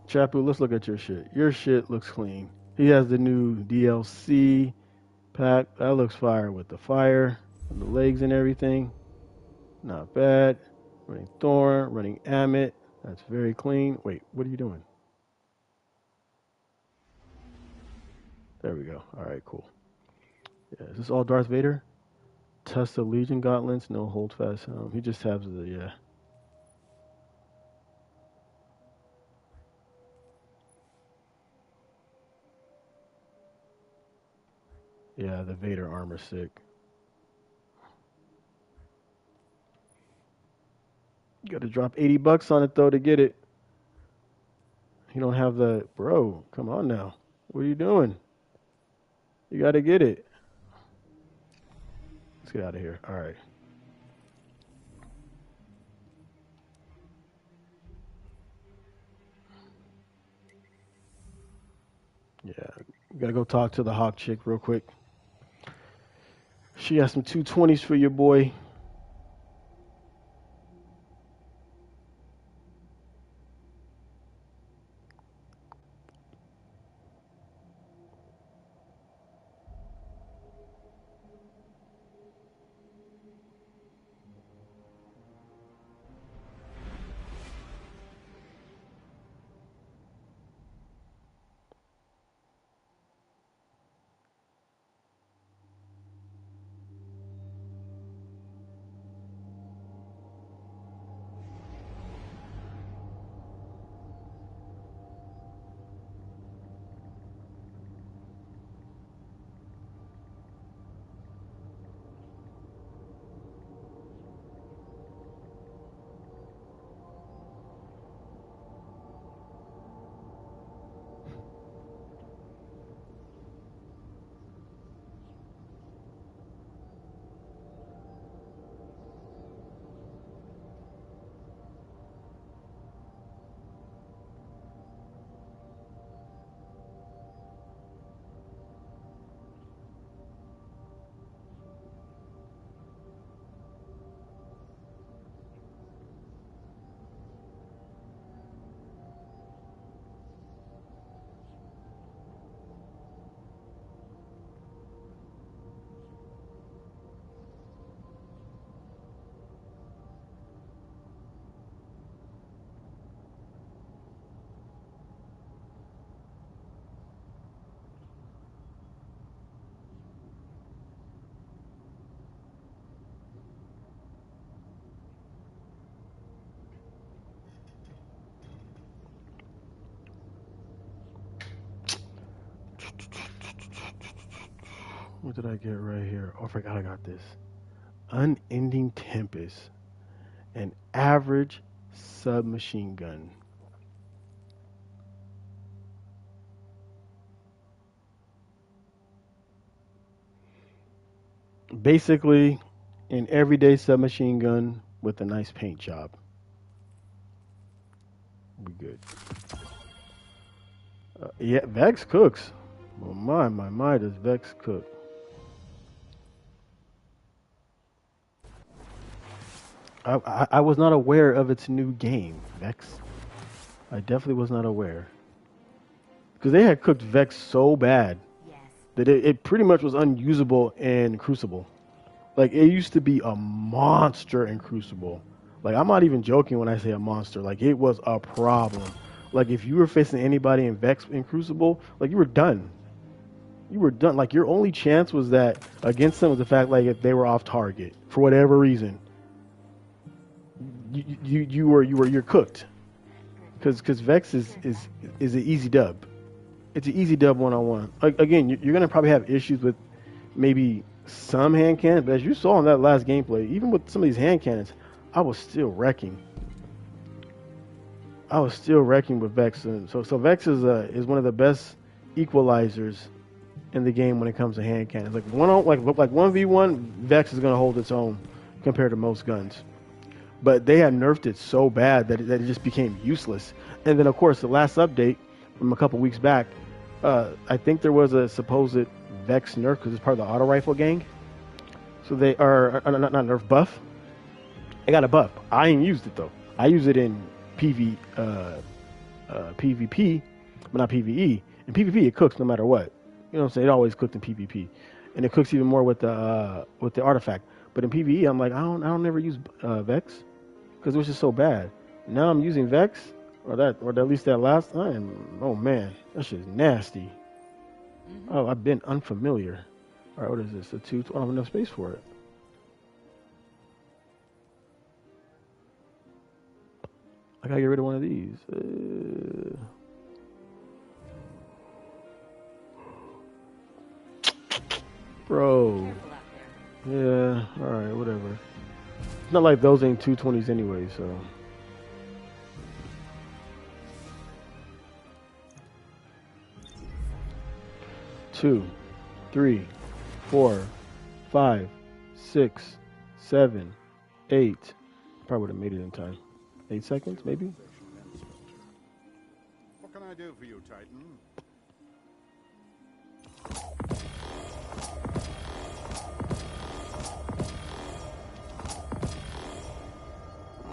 Chapu, let's look at your shit. Your shit looks clean. He has the new DLC pack. That looks fire with the fire and the legs and everything. Not bad. Running Thorn, running Amit. That's very clean. Wait, what are you doing? There we go. All right, cool. Yeah, is this all Darth Vader? Test of Legion gauntlets, no hold fast. He just has the yeah, the Vader armor sick. You got to drop $80 on it though to get it. You don't have the bro. Come on now. What are you doing? You got to get it. Let's get out of here. All right. Yeah, gotta go talk to the hawk chick real quick. She has some 220s for your boy. What did I get right here? Oh, I forgot I got this. Unending Tempest. An average submachine gun. Basically, an everyday submachine gun with a nice paint job. We good. Yeah, Vex cooks. Well, my, does Vex cook? I was not aware of its new game, Vex. I definitely was not aware. Because they had cooked Vex so bad that it pretty much was unusable in Crucible. Like, it used to be a monster in Crucible. Like, I'm not even joking when I say a monster. Like, it was a problem. Like, if you were facing anybody in Vex in Crucible, like, you were done. You were done. Like your only chance was that against them was the fact like if they were off target for whatever reason. You're cooked because Vex is an easy dub. It's an easy dub 1-on-1. Again, you're gonna probably have issues with maybe some hand cannons, but as you saw in that last gameplay, even with some of these hand cannons, I was still wrecking. I was still wrecking with Vex, and so Vex is one of the best equalizers in the game when it comes to hand cannons. Like 1v1, Vex is gonna hold its own compared to most guns. But they had nerfed it so bad that it just became useless. And then of course the last update from a couple weeks back, I think there was a supposed Vex nerf because it's part of the auto rifle gang. So they are not nerf buff. It got a buff. I ain't used it though. I use it in PvP, but not PvE. In PvP, it cooks no matter what. You know what I'm saying? It always cooked in PvP, and it cooks even more with the artifact. But in PvE, I'm like, I don't never use Vex because it was just so bad. Now I'm using Vex, or at least that last time. Oh man, that shit's nasty. Oh, I've been unfamiliar. All right, what is this? A 2? I don't have enough space for it. I gotta get rid of one of these. Bro. Yeah, alright, whatever. It's not like those ain't 220s anyway, so. Two, 3, 4, 5, 6, 7, 8. Probably would have made it in time. 8 seconds, maybe? What can I do for you, Titan?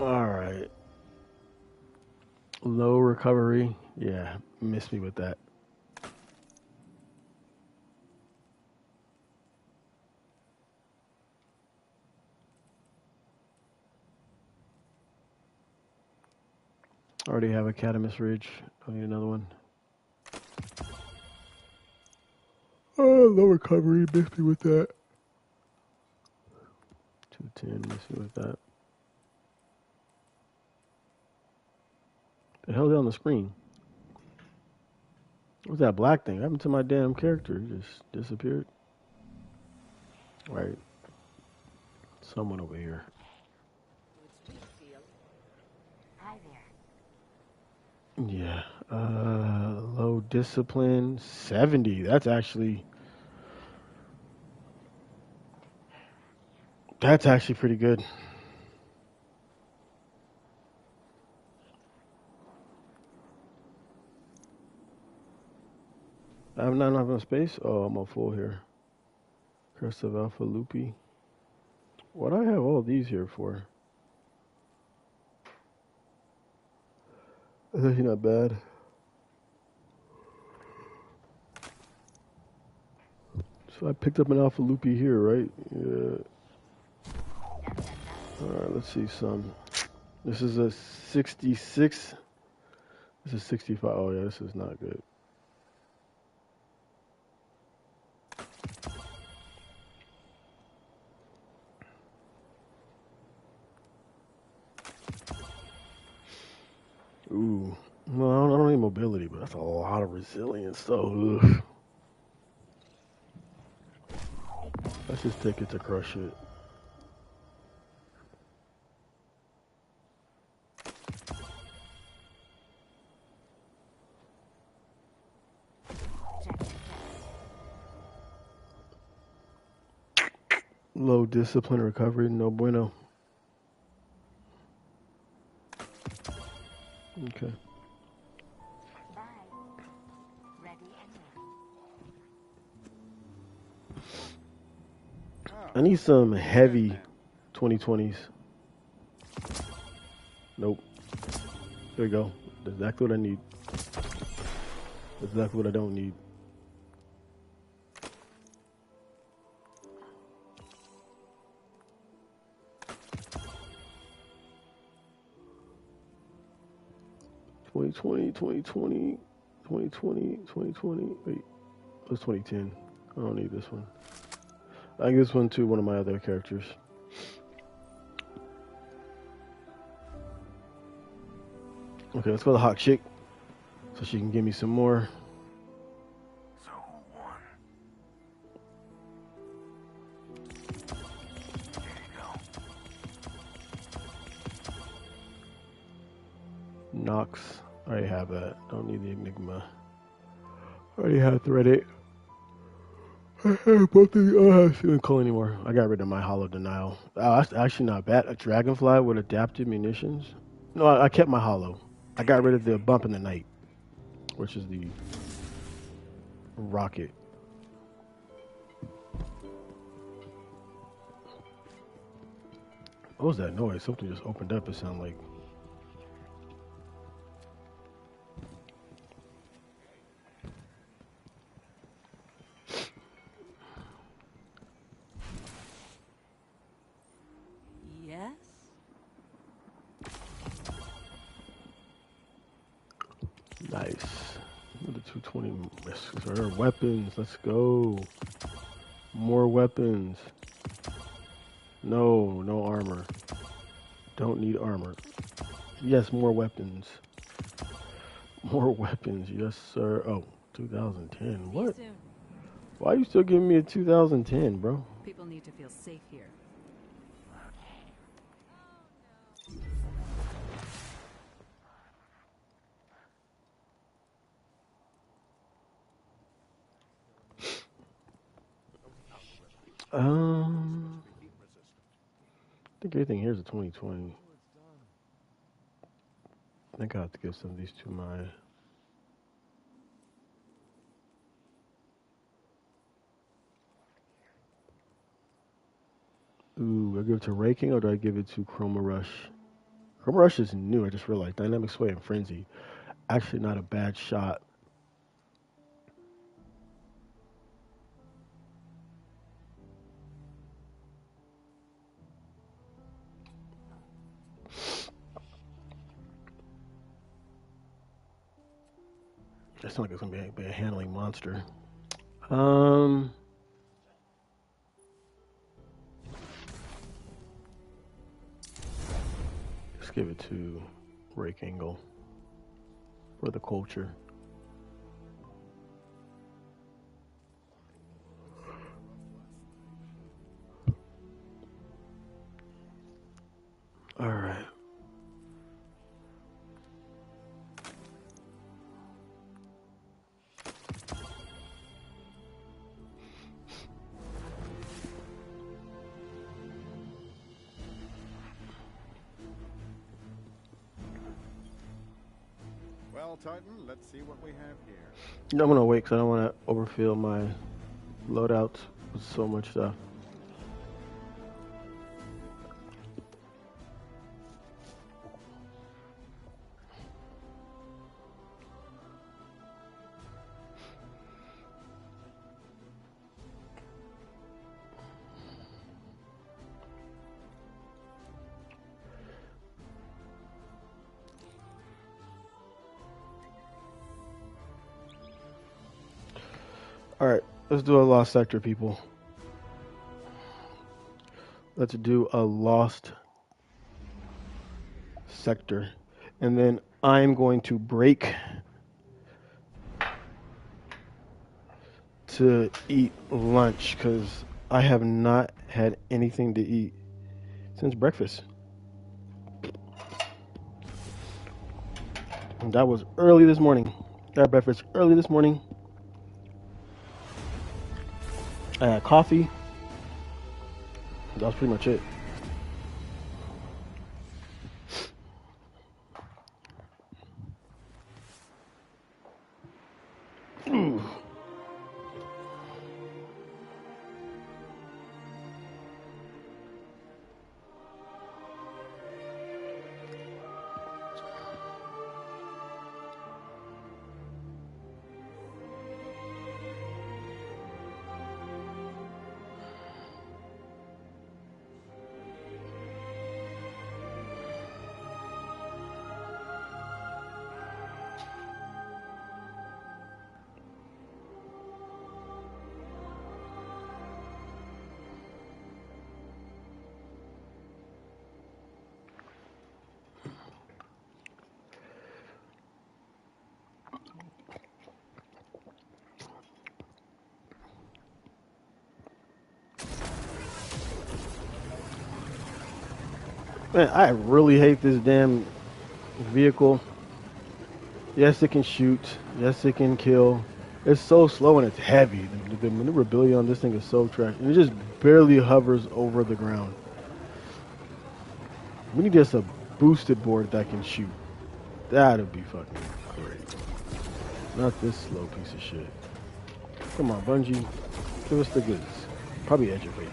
Alright. Low recovery. Yeah, missed me with that. Already have a Catamus Ridge. I need another one. Oh, low recovery. Missed me with that. 210. Missed me with that. The hell's that on the screen? What's that black thing? What happened to my damn character? He just disappeared. Right. Someone over here. Hi there. Yeah. Low discipline. 70. That's actually pretty good. I have not enough space. Oh, I'm all full here. Crest of Alpha Loopy. What do I have all these here for? That's actually not bad. So I picked up an Alpha Loopy here, right? Yeah. Alright, let's see some. This is a 66. This is 65. Oh yeah, this is not good. Ooh. Well, I don't need mobility, but that's a lot of resilience, though. Ugh. Let's just take it to crush it. Low discipline recovery, no bueno. Okay. Bye. Ready and I need some heavy 2020s. Nope. There we go. That's exactly what I need. That's exactly what I don't need. Wait, It's 2010. I don't need this one. I give this one to one of my other characters. Okay, let's go to the hot chick so she can give me some more. So who won? Here you go. Nox. I already have that. Don't need the Enigma. I already have Threaded. I have both of the. Oh, I don't feel cool anymore. I got rid of my Hollow Denial. Oh, that's actually not bad. A Dragonfly with adaptive munitions. No, I kept my Hollow. I got rid of the Bump in the Night, which is the rocket. What was that noise? Something just opened up. It sounded like. Yes? Nice. The 220 sir. Weapons. Let's go. More weapons. No armor. Don't need armor. Yes, more weapons. More weapons. Yes, sir. Oh, 2010. What? Soon. Why are you still giving me a 2010, bro? People need to feel safe here. I think everything here is a 2020. I think I have to give some of these to my. Ooh, I give it to Raking or do I give it to Chroma Rush? Chroma Rush is new. I just realized Dynamic Sway and Frenzy. Actually, not a bad shot. That sounds like it's gonna be a handling monster. Let's give it to Rake Angle for the culture. All right. Well, Titan, let's see what we have here. I'm gonna wait because I don't want to overfill my loadouts with so much stuff. All right, let's do a lost sector, people. Let's do a lost sector. And then I'm going to break to eat lunch because I have not had anything to eat since breakfast. And that was early this morning. I had breakfast early this morning. I had coffee. That was pretty much it. Ooh. Man, I really hate this damn vehicle. Yes, it can shoot. Yes, it can kill. It's so slow and it's heavy. The maneuverability on this thing is so trash. And it just barely hovers over the ground. We need just a boosted board that can shoot. That'd be fucking great. Not this slow piece of shit. Come on, Bungie. Give us the goods. Probably edge of 80.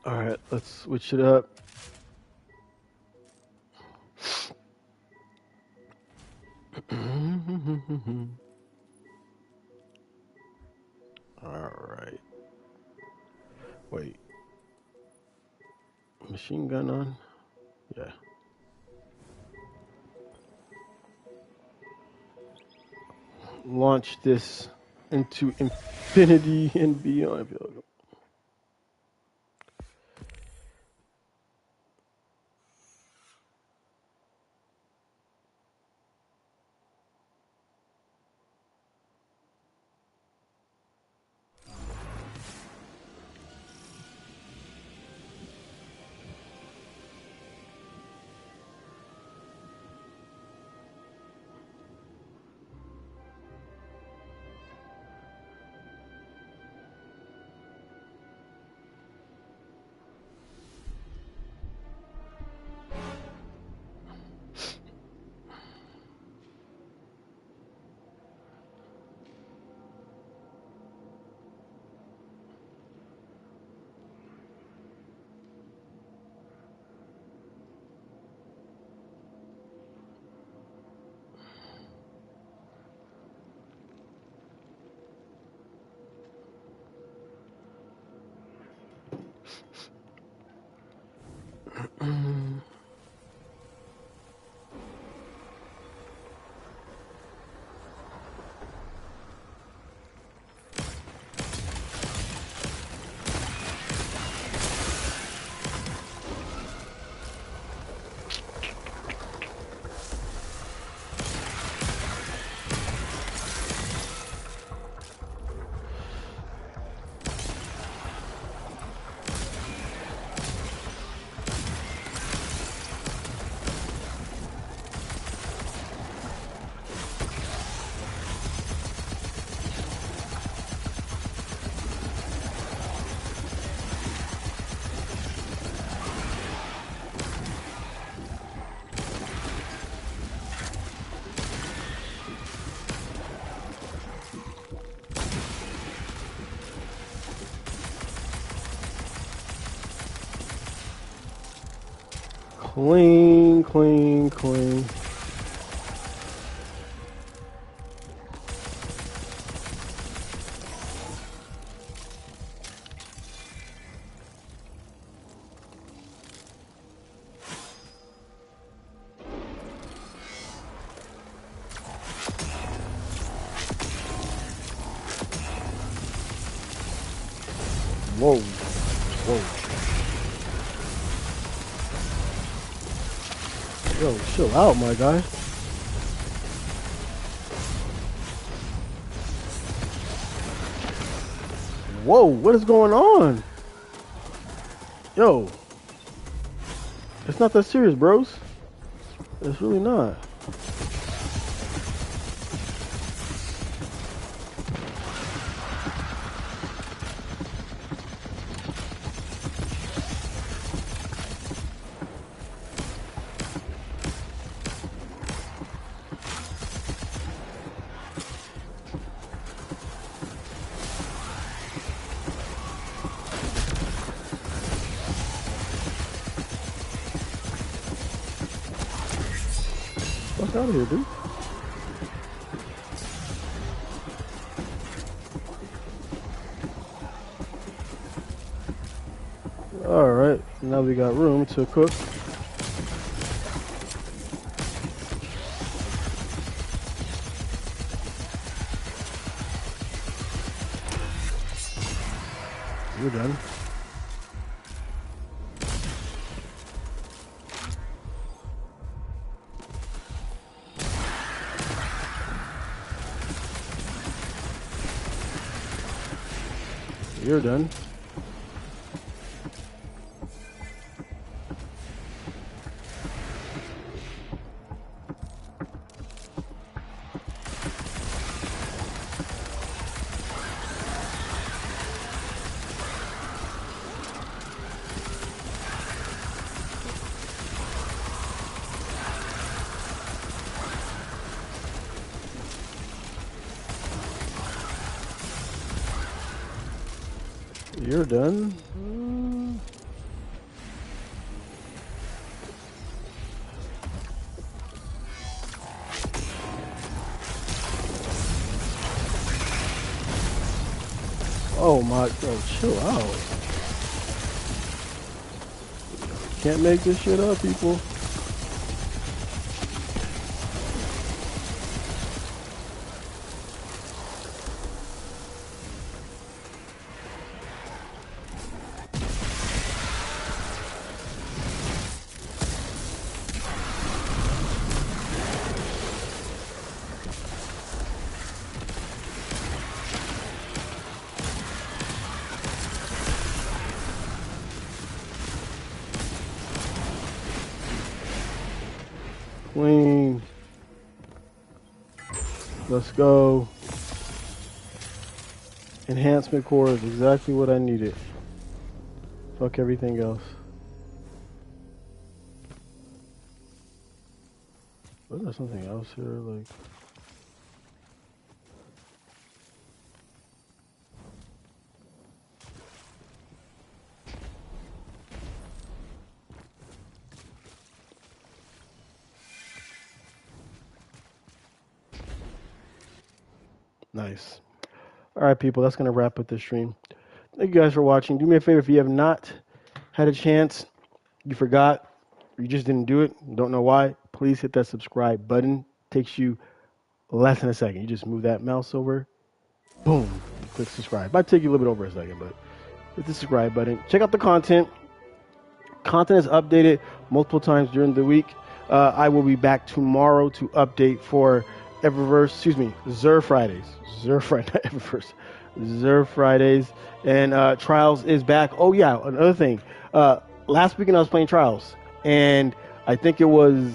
All right, let's switch it up. All right. Wait. Machine gun on? Yeah. Launch this into infinity and beyond. Clean, clean, clean. Whoa. Whoa. Yo, chill out, my guy. Whoa, what is going on? Yo. It's not that serious, bros. It's really not. Fuck out of here, dude. Alright, now we got room to cook. You're done. You're done. You're done. Oh my, bro, chill out. Can't make this shit up, people. Clean. Let's go. Enhancement core is exactly what I needed. Fuck everything else. Was there something else here? Like, nice. All right, people, that's going to wrap up this stream. Thank you guys for watching. Do me a favor, if you have not had a chance, you forgot, or you just didn't do it, don't know why, please hit that subscribe button. Takes you less than a second. You just move that mouse over, boom, you click subscribe. Might take you a little bit over a second, but hit the subscribe button. Check out the content. Content is updated multiple times during the week. I will be back tomorrow to update for Zer Fridays. Zer Friday, not Eververse. Zer Fridays. And Trials is back. Oh, yeah, another thing. Last weekend I was playing Trials. And I think it was,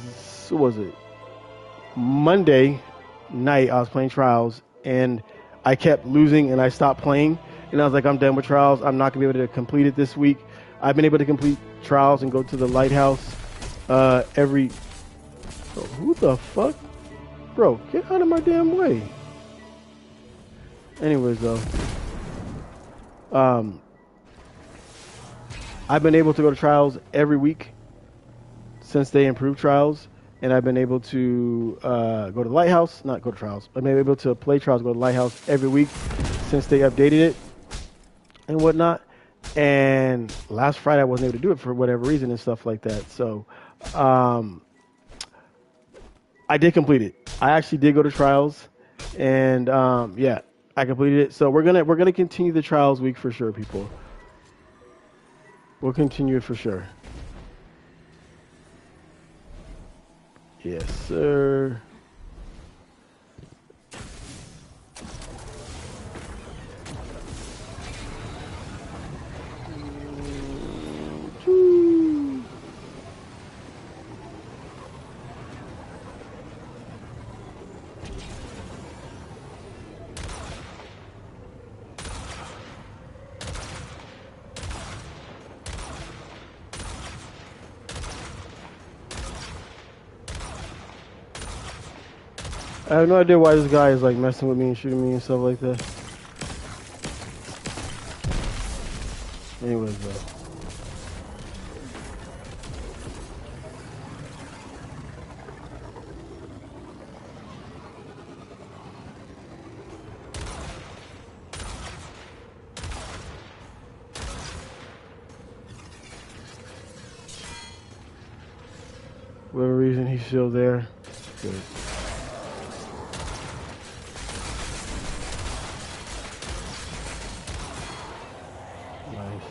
what was it? Monday night I was playing Trials. And I kept losing and I stopped playing. And I was like, I'm done with Trials. I'm not going to be able to complete it this week. I've been able to complete Trials and go to the lighthouse every... Oh, who the fuck? Bro, get out of my damn way. Anyways, though. I've been able to go to Trials every week since they improved Trials. And I've been able to go to the lighthouse. Not go to Trials. I've been able to play Trials, go to the lighthouse every week since they updated it and whatnot. And last Friday I wasn't able to do it for whatever reason and stuff like that. So I did complete it. I actually did go to Trials, and yeah, I completed it. So we're gonna continue the Trials week for sure, people. We'll continue it for sure. Yes, sir. I have no idea why this guy is like messing with me and shooting me and stuff like that. Anyways, though. whatever reason he's still there. Good. Nice.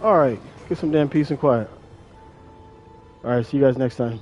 All right, get some damn peace and quiet. All right, see you guys next time.